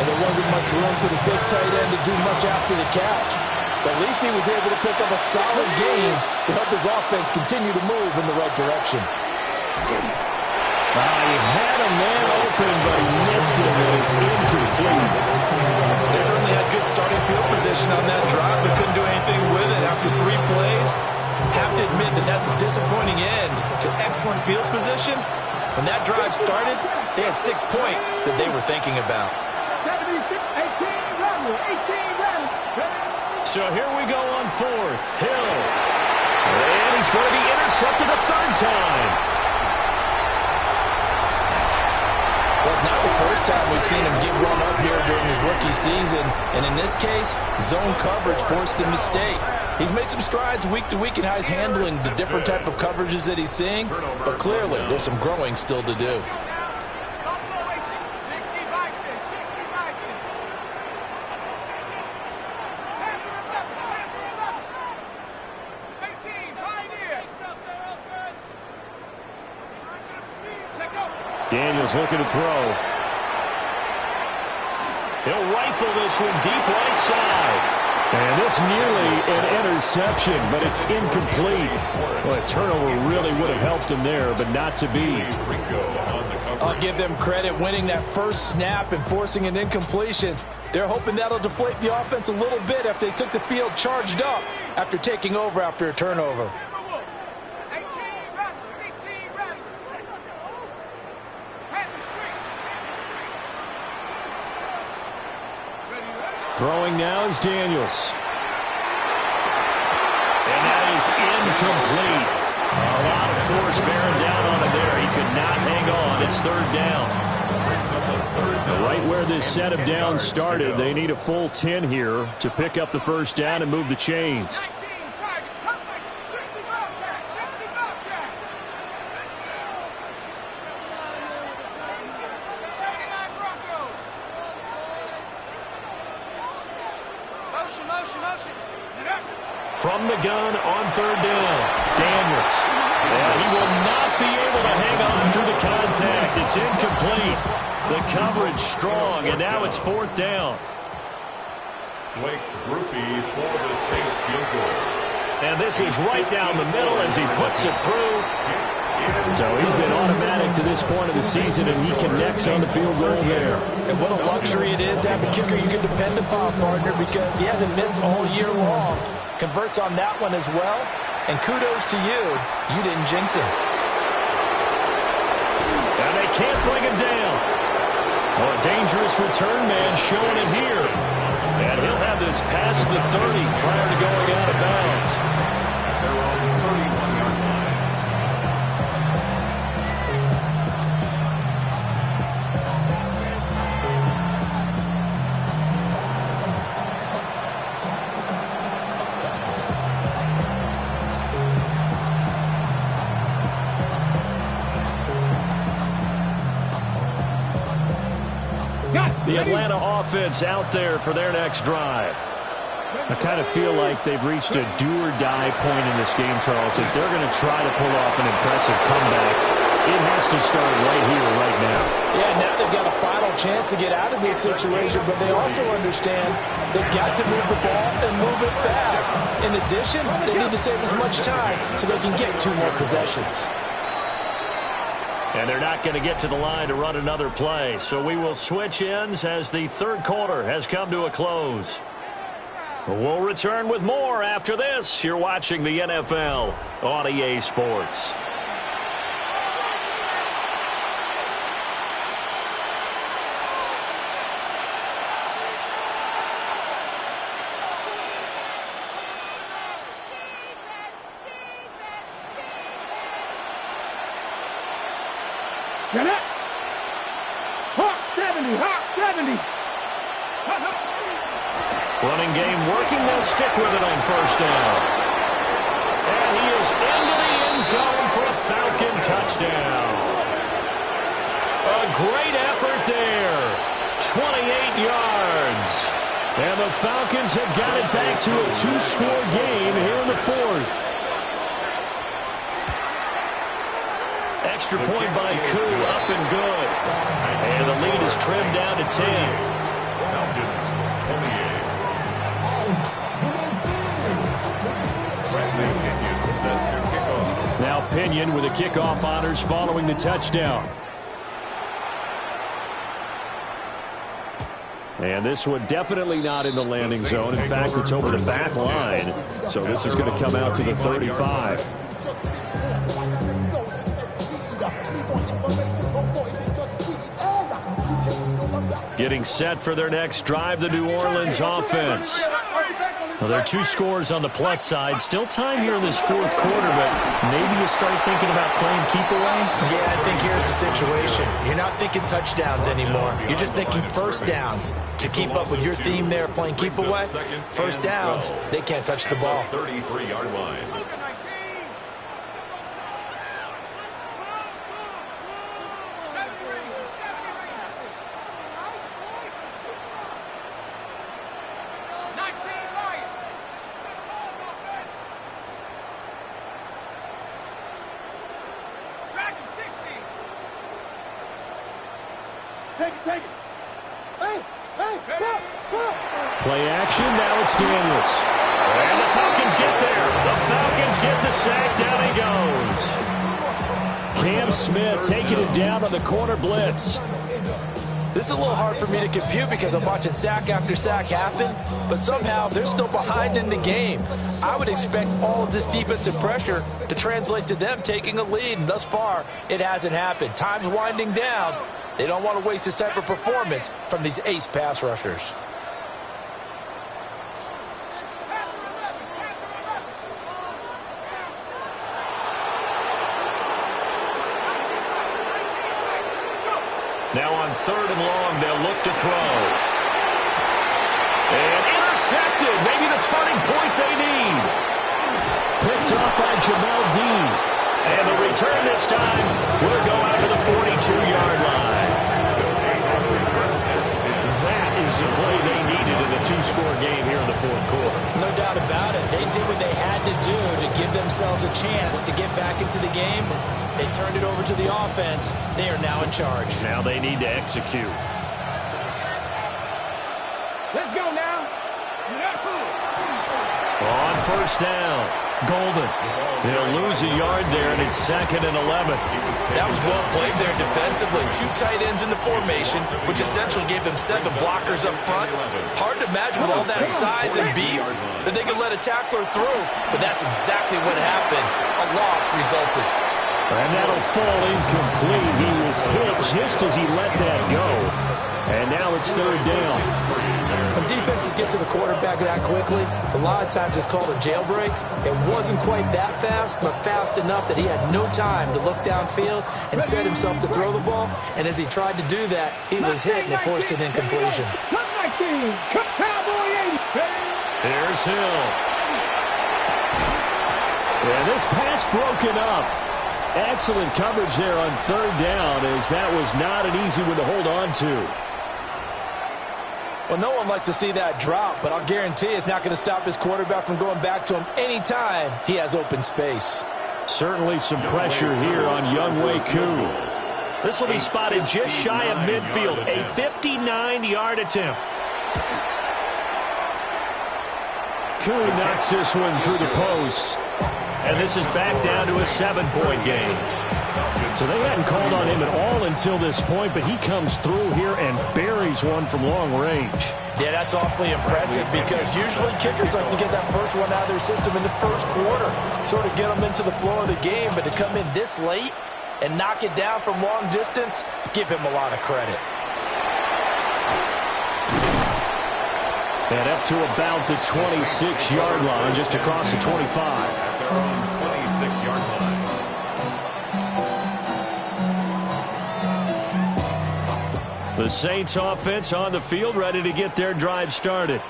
And there wasn't much room for the big tight end to do much after the catch. But at least he was able to pick up a solid gain to help his offense continue to move in the right direction. He had a man open, but he missed it, and it's incomplete. They certainly had good starting field position on that drive, but couldn't do anything with it after 3 plays. Have to admit that that's a disappointing end to excellent field position. When that drive started, they had 6 points that they were thinking about. 18, So here we go on 4th. Hill. And he's going to be intercepted a third time. Well, it's not the first time we've seen him get run up here during his rookie season. And in this case, zone coverage forced the mistake. He's made some strides week to week in how he's handling the different type of coverages that he's seeing. But clearly, there's some growing still to do. Daniels looking to throw. He'll rifle this one deep right side. And this nearly an interception, but it's incomplete. Well, a turnover really would have helped him there, but not to be. I'll give them credit winning that first snap and forcing an incompletion. They're hoping that'll deflate the offense a little bit after they took the field charged up after taking over after a turnover. Throwing now is Daniels. And that is incomplete. A lot of force bearing down on him there. He could not hang on. It's third down. Right where this set of downs started, they need a full 10 here to pick up the first down and move the chains. From the gun on third down, Daniels. And he will not be able to hang on through the contact. It's incomplete. The coverage strong, and now it's fourth down. Blake Groupie for the Saints field goal. And this is right down the middle as he puts it through. So he's been automatic to this point of the season, and he connects on the field goal there. And what a luxury it is to have a kicker you can depend upon, partner, because he hasn't missed all year long. Converts on that one as well. And kudos to you. You didn't jinx him. And they can't bring him down. Well, a dangerous return man showing it here. And he'll have this past the 30 prior to going out of bounds. Their own 31-yard line. The Atlanta offense out there for their next drive. I kind of feel like they've reached a do-or-die point in this game, Charles. If they're going to try to pull off an impressive comeback, it has to start right here, right now. Yeah, now they've got a final chance to get out of this situation, but they also understand they've got to move the ball and move it fast. In addition, they need to save as much time so they can get 2 more possessions. And they're not going to get to the line to run another play. So we will switch ends as the third quarter has come to a close. We'll return with more after this. You're watching the NFL on EA Sports. Get it. Hawk 70, Hawk 70. Running game working. They'll stick with it on first down. And he is into the end zone for a Falcon touchdown. A great effort there. 28 yards. And the Falcons have got it back to a 2-score game here in the fourth. Extra point by Koo, up and good. And the lead is trimmed down to 10. Falcons, 28. Bradley Pinion sets their kickoff. Now Pinion with the kickoff honors following the touchdown. And this one definitely not in the landing zone. In fact, it's over the back line. So this is going to come out to the 35. Getting set for their next drive, the New Orleans offense. Well, there are 2 scores on the plus side. Still time here in this fourth quarter, but maybe you start thinking about playing keep away? Yeah, I think here's the situation. You're not thinking touchdowns anymore. You're just thinking first downs. To keep up with your theme there, playing keep away, first downs, they can't touch the ball. 33-yard line. Play action, now it's Daniels. And the Falcons get there. The Falcons get the sack, down he goes. Cam Smith taking it down on the corner blitz. This is a little hard for me to compute because I'm watching sack after sack happen, but somehow they're still behind in the game. I would expect all of this defensive pressure to translate to them taking a lead, and thus far, it hasn't happened. Time's winding down. They don't want to waste this type of performance from these ace pass rushers. Now on third and long, they'll look to throw. And intercepted. Maybe the turning point they need. Picked off by Jamel Dean. And the return this time will go out to the 42-yard line. That is the play they needed in a 2-score game here in the fourth quarter. themselves a chance to get back into the game. They turned it over to the offense. They are now in charge. Now they need to execute. Let's go now. On first down, Golden. They'll lose a yard there, and it's 2nd and 11. That was well played there defensively. 2 tight ends in the formation, which essentially gave them 7 blockers up front. Hard to imagine with all that size and beef that they could let a tackler through, but that's exactly what happened. A loss resulted. And that'll fall incomplete. He was hit just as he let that go. And now it's 3rd down. When defenses get to the quarterback that quickly, a lot of times it's called a jailbreak. It wasn't quite that fast, but fast enough that he had no time to look downfield and set himself to throw the ball. And as he tried to do that, he was hit and it forced an incompletion. Here's Hill. And this pass broken up. Excellent coverage there on 3rd down, as that was not an easy one to hold on to. Well, no one likes to see that drop, but I'll guarantee it's not going to stop his quarterback from going back to him anytime he has open space. Certainly some pressure here on young wk10. This will be spotted just shy of midfield. A 59-yard attempt. Kuhn knocks this one through the post. And this is back down to a 7-point game. So they hadn't called on him at all until this point, but he comes through here and buries one from long range. Yeah, that's awfully impressive because usually kickers like to get that first one out of their system in the first quarter, sort of get them into the flow of the game, but to come in this late and knock it down from long distance, give him a lot of credit. And up to about the 26-yard line, just across the 25. At their own 26-yard line. The Saints offense on the field, ready to get their drive started.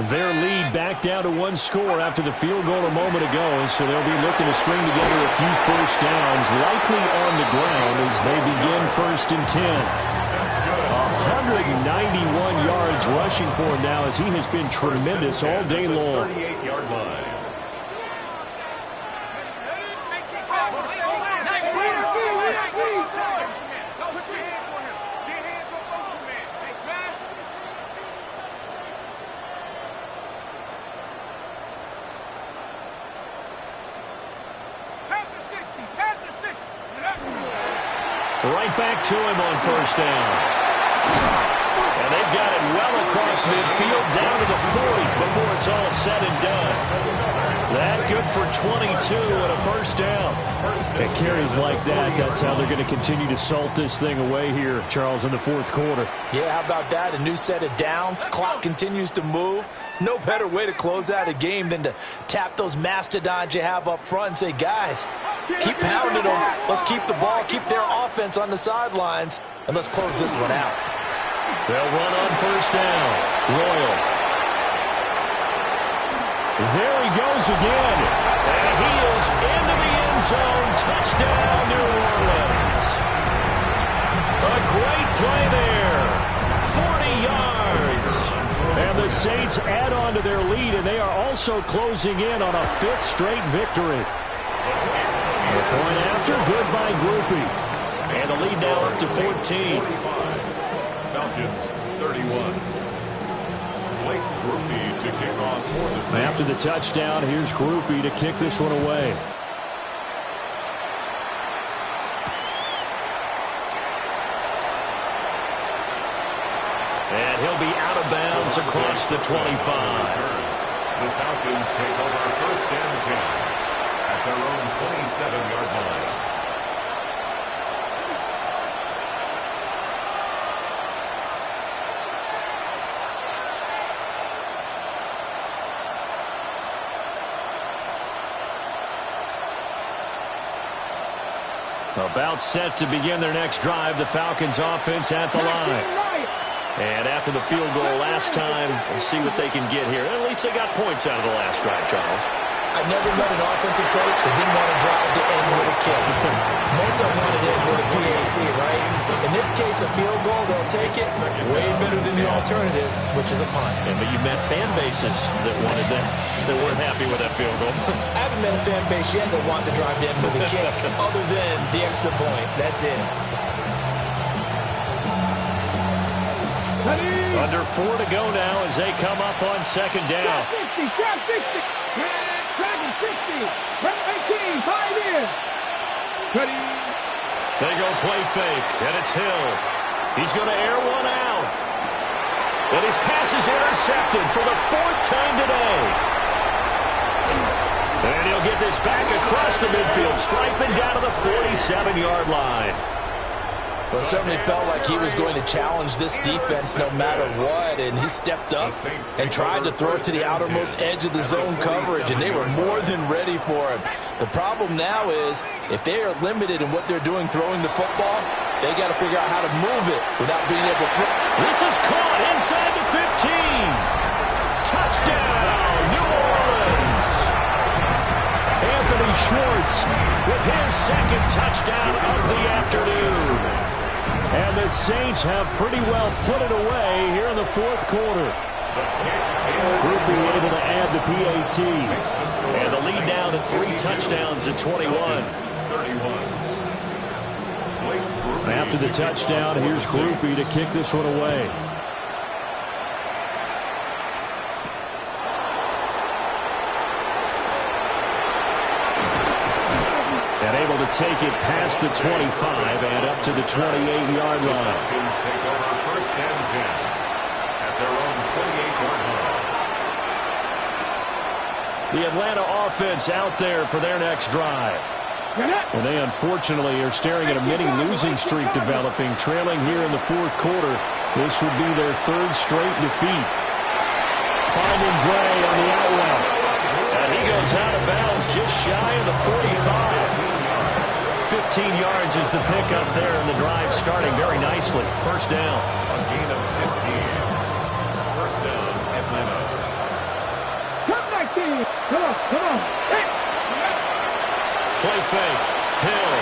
Their lead back down to 1 score after the field goal a moment ago, so they'll be looking to string together a few first downs, likely on the ground as they begin 1st and 10. 191 yards rushing for him now as he has been tremendous all day long. 38-yard line. Right back to him on first down. And they've got it well across midfield down to the 40 before it's all said and done. That good for 22 and a first down. At carries like that, that's how they're going to continue to salt this thing away here, Charles, in the 4th quarter. Yeah, how about that? A new set of downs. Clock continues to move. No better way to close out a game than to tap those mastodons you have up front and say, guys, keep pounding them. Let's keep the ball, keep their offense on the sidelines, and let's close this one out. They'll run on first down. Royal. There he goes again. And he is into the end zone. Touchdown, New Orleans. A great play there. 40 yards. And the Saints add on to their lead, and they are also closing in on a 5th straight victory. The point after, good by Groupie. And the lead now up to 14. Falcons 31. Groupie to kick off for the Saints. After the touchdown, here's Groupie to kick this one away. And he'll be out of bounds across the 25. The Falcons take over 1st and 10 at their own 27-yard line. About set to begin their next drive, the Falcons offense at the line. And after the field goal last time, we'll see what they can get here. At least they got points out of the last drive, Charles. I never met an offensive coach that didn't want to drive to end with a kick. Most of them wanted to end with a PAT, right? In this case, a field goal, they'll take it. Way better than the alternative, which is a punt. Yeah, but you met fan bases that wanted that, that weren't happy with that field goal. I haven't met a fan base yet that wants to drive in with a kick other than the extra point. That's it. Under 4 to go now as they come up on second down. 60, 60. Dragon 60. 18, 5 in. Ready. They go play fake, and it's Hill. He's going to air one out. And his pass is intercepted for the 4th time today. And he'll get this back across the midfield, striping down to the 47-yard line. Well, it certainly felt like he was going to challenge this defense no matter what, and he stepped up and tried to throw it to the outermost edge of the zone coverage, and they were more than ready for him. The problem now is, if they are limited in what they're doing throwing the football, they got to figure out how to move it without being able to throw. This is caught inside the 15. Touchdown, New Orleans. Anthony Schwartz with his second touchdown of the afternoon. And the Saints have pretty well put it away here in the 4th quarter. Groupie able to add the PAT. And the lead now to 3 touchdowns at 21. After the touchdown, here's Groupie to kick this one away. And able to take it past the 25 and up to the 28-yard line. Falcons take over 1st and 10 at their own 28-yard line. The Atlanta offense out there for their next drive. And they unfortunately are staring at a mini losing streak developing, trailing here in the 4th quarter. This would be their 3rd straight defeat. Finding Gray on the out route. And he goes out of bounds just shy of the 45. 15 yards is the pickup there, and the drive starting very nicely. 1st down. A gain of 15. 1st down, Atlanta. Come back, team. Come on. Hey. Play fake. Hill.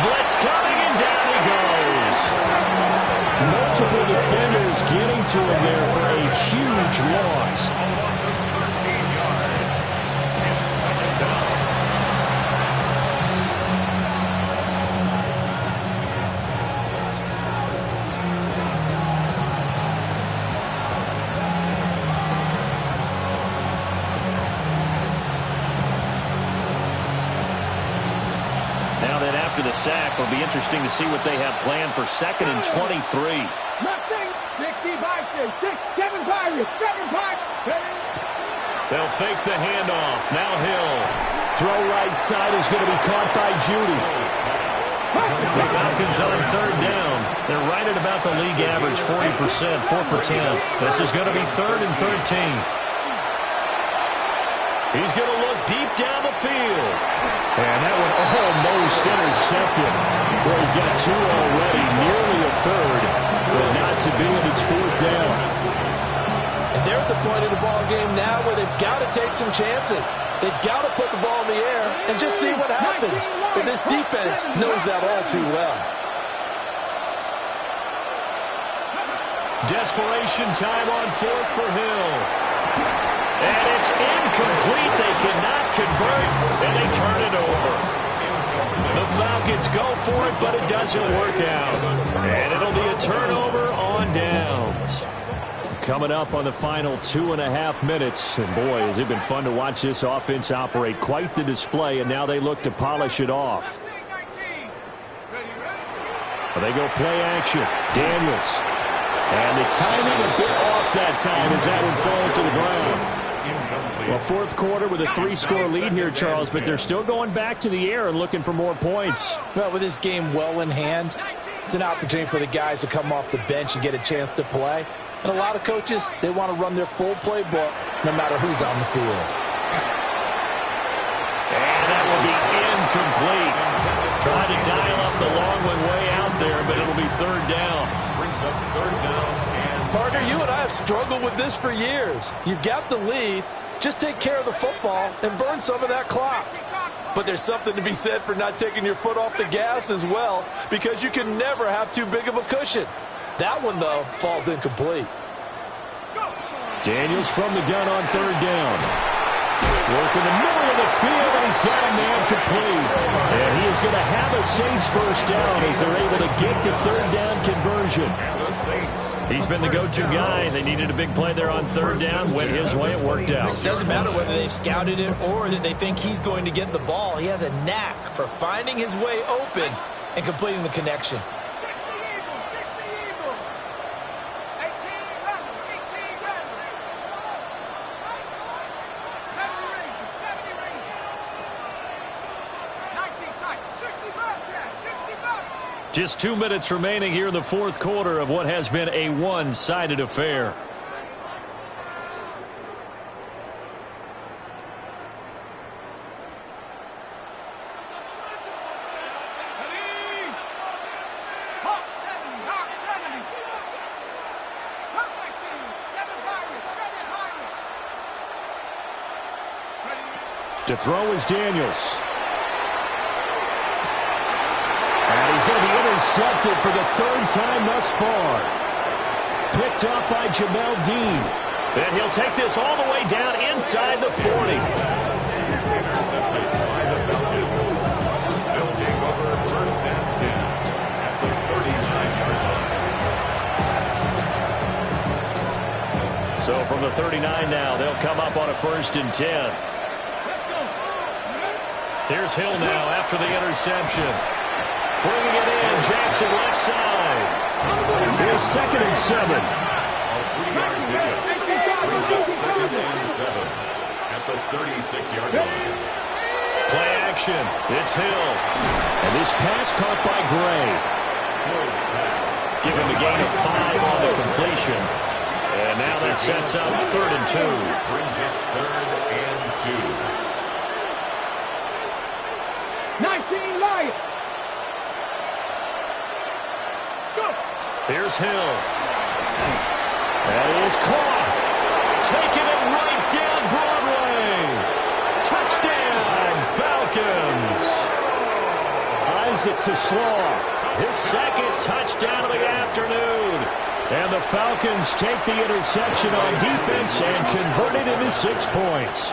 Blitz coming, and down he goes. Multiple defenders getting to him there for a huge loss. 13 yards. And 2nd down. After the sack, it'll be interesting to see what they have planned for 2nd and 23. Nothing. 65, 6, 7 Pirates. 7 Pirates. They'll fake the handoff. Now Hill. Throw right side is going to be caught by Judy. The Falcons on 3rd down. They're right at about the league average, 40%, 4 for 10. This is going to be 3rd and 13. He's going to look deep down the field. And that one almost intercepted. Well, he's got 2 already, nearly a 3rd, but not to be, and it's 4th down. And they're at the point of the ball game now where they've got to take some chances. They've got to put the ball in the air and just see what happens. But this defense knows that all too well. Desperation time on 4th for Hill. And it's incomplete. They cannot convert, and they turn it over. The Falcons go for it, but it doesn't work out. And it'll be a turnover on downs. Coming up on the final 2.5 minutes. And boy, has it been fun to watch this offense operate. Quite the display, and now they look to polish it off. Well, they go play action. Daniels. And the timing a bit off that time as that one falls to the ground. Well, 4th quarter with a 3-score lead here, Charles, but they're still going back to the air and looking for more points. Well, with this game well in hand, it's an opportunity for the guys to come off the bench and get a chance to play. And a lot of coaches, they want to run their full playbook no matter who's on the field. And that will be incomplete. Trying to dial up the long one way out there, but it'll be 3rd down. Brings up 3rd down. And Partner, you and I have struggled with this for years. You've got the lead. Just take care of the football and burn some of that clock. But there's something to be said for not taking your foot off the gas as well, because you can never have too big of a cushion. That one, though, falls incomplete. Daniels from the gun on third down. Working the middle of the field, and he's got a man complete. And he is going to have a Saints first down as they're able to get the third down conversion. He's been the go-to guy. They needed a big play there on third down. Went his way. It worked out. Doesn't matter whether they scouted it or that they think he's going to get the ball. He has a knack for finding his way open and completing the connection. Just 2 minutes remaining here in the fourth quarter of what has been a one-sided affair. To throw is Daniels. And he's going to be intercepted for the third time thus far. Picked off by Jamel Dean. And he'll take this all the way down inside the 40. Intercepted by the Falcons. They'll take over first and 10 at the 39-yard line. So from the 39 now, they'll come up on a first and 10. Here's Hill now after the interception. Bringing it in, Jackson left side. Here's second and 7. A 3-yard pickup brings up second and 7 at the 36-yard line. Play action. It's Hill. And this pass caught by Gray. Close pass. Give him a gain of 5 on the completion. And now that sets up third and 2. Brings up third and 19 Lions. Here's Hill. That is caught. Taking it right down Broadway. Touchdown, Falcons. Isaac to Slaw. His second touchdown of the afternoon. And the Falcons take the interception on defense and convert it into 6 points.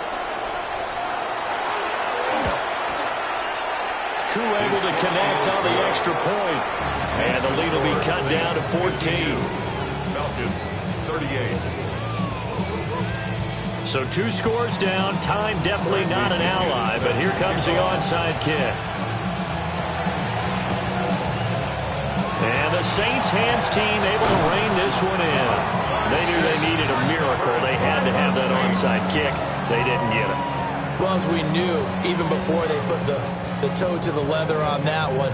Crew able to connect on the extra point. And the lead will be cut down to 14. Falcons, 38. So 2 scores down. Time definitely not an ally, but here comes the onside kick. And the Saints hands team able to rein this one in. They knew they needed a miracle. They had to have that onside kick. They didn't get it. Well, as we knew, even before they put the toe to the leather on that one,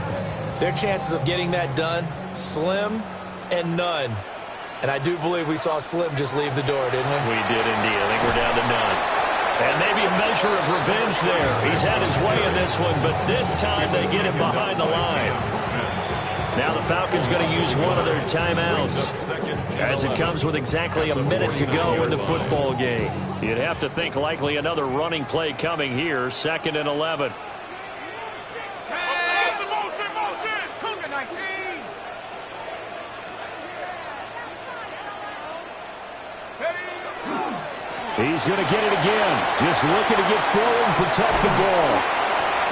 their chances of getting that done, slim and none. And I do believe we saw Slim just leave the door, didn't we? We did indeed. I think we're down to none. And maybe a measure of revenge there. He's had his way in this one, but this time they get him behind the line. Now the Falcons going to use one of their timeouts as it comes with exactly a minute to go in the football game. You'd have to think likely another running play coming here, 2nd and 11. He's going to get it again. Just looking to get forward and protect the ball.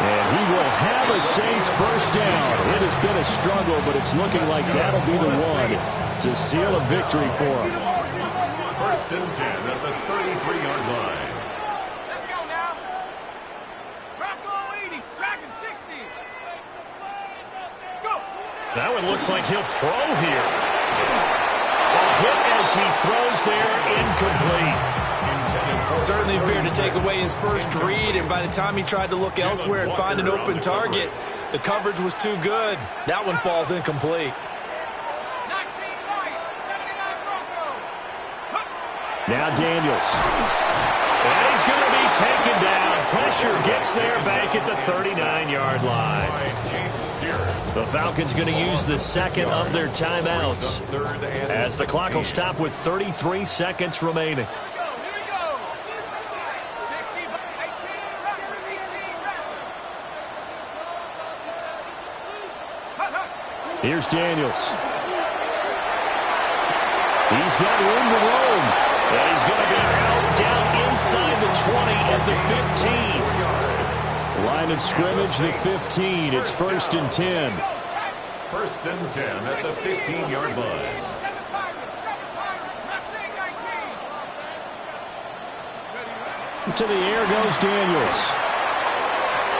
And he will have a Saints first down. It has been a struggle, but it's looking like that'll be the one to seal a victory for him. First and 10 at the 33-yard line. Let's go now. Rocco 80, Dragon 60. Go. That one looks like he'll throw here. A hit as he throws there, incomplete. Certainly appeared to take away his first read, and by the time he tried to look elsewhere and find an open target, the coverage was too good. That one falls incomplete. 19 Lions, 79 Broncos. Now Daniels. And he's going to be taken down. Pressure gets there back at the 39-yard line. The Falcons going to use the second of their timeouts as the clock will stop with 33 seconds remaining. Here's Daniels. He's got room to roam. And he's going to be out down inside the 20 at the 15. Line of scrimmage, the 15. It's 1st and 10. 1st and 10 at the 15-yard line. To the air goes Daniels.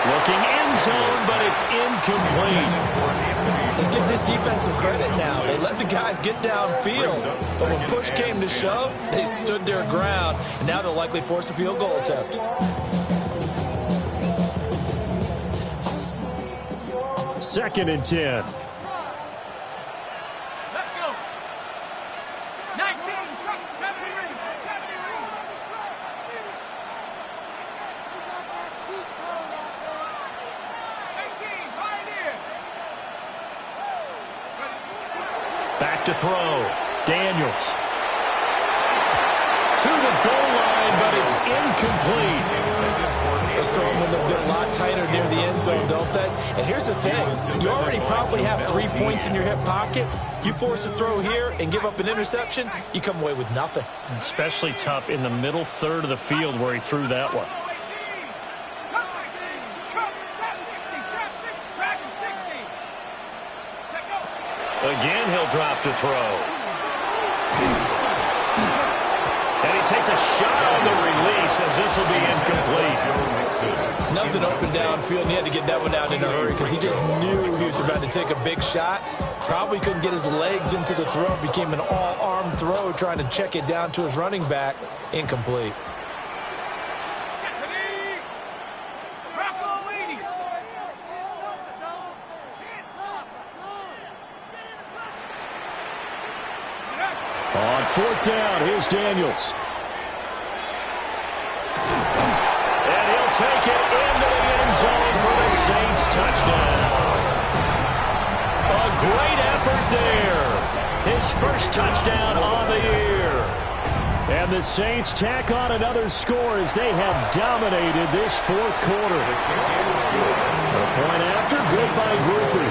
Looking end zone, but it's incomplete. Let's give this defense some credit now. They let the guys get downfield, but when push came to shove, they stood their ground, and now they'll likely force a field goal attempt. Second and 10. Let's go. 19, 70 rings. 18, Pioneer. Back to throw. Daniels. To the goal line, but it's incomplete. Those throwing windows get a lot tighter near the end zone, don't they? And here's the thing. You already probably have 3 points in your hip pocket. You force a throw here and give up an interception, you come away with nothing. Especially tough in the middle third of the field where he threw that one. Again, he'll drop to throw. And he takes a shot on the release as this will be incomplete. Nothing open downfield, and he had to get that one out in a hurry because he just knew he was about to take a big shot. Probably couldn't get his legs into the throw. Became an all-arm throw trying to check it down to his running back. Incomplete. On 4th down, here's Daniels. And he'll take it into the end zone for the Saints touchdown. A great effort there. His first touchdown on the year. And the Saints tack on another score as they have dominated this 4th quarter. A point after, good by Grupe.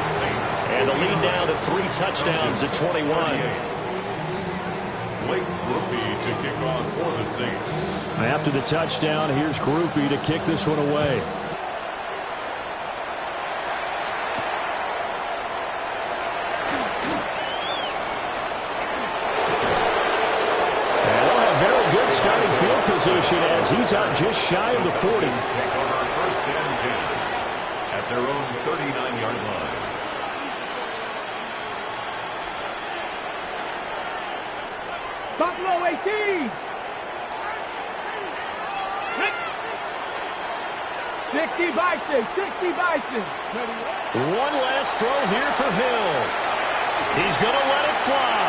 And the lead now to 3 touchdowns at 21. Blake Grupe to kick off for the Saints. After the touchdown, here's Grupe to kick this one away. And they'll have very good starting field position as he's out just shy of the 40. Take over 1st and 10 at their own 39-yard line. Buffalo 18. 60 Bison, 60 Bison. One last throw here for Hill. He's going to let it fly.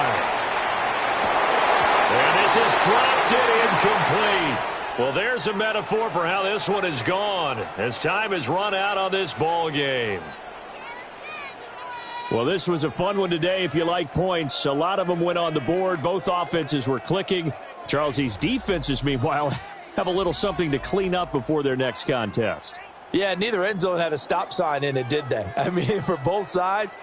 And this is dropped it incomplete. Well, there's a metaphor for how this one is gone as time has run out on this ball game. Well, this was a fun one today if you like points. A lot of them went on the board. Both offenses were clicking. Charles, these defenses, meanwhile, have a little something to clean up before their next contest. Yeah, neither end zone had a stop sign in it, did they? I mean, for both sides,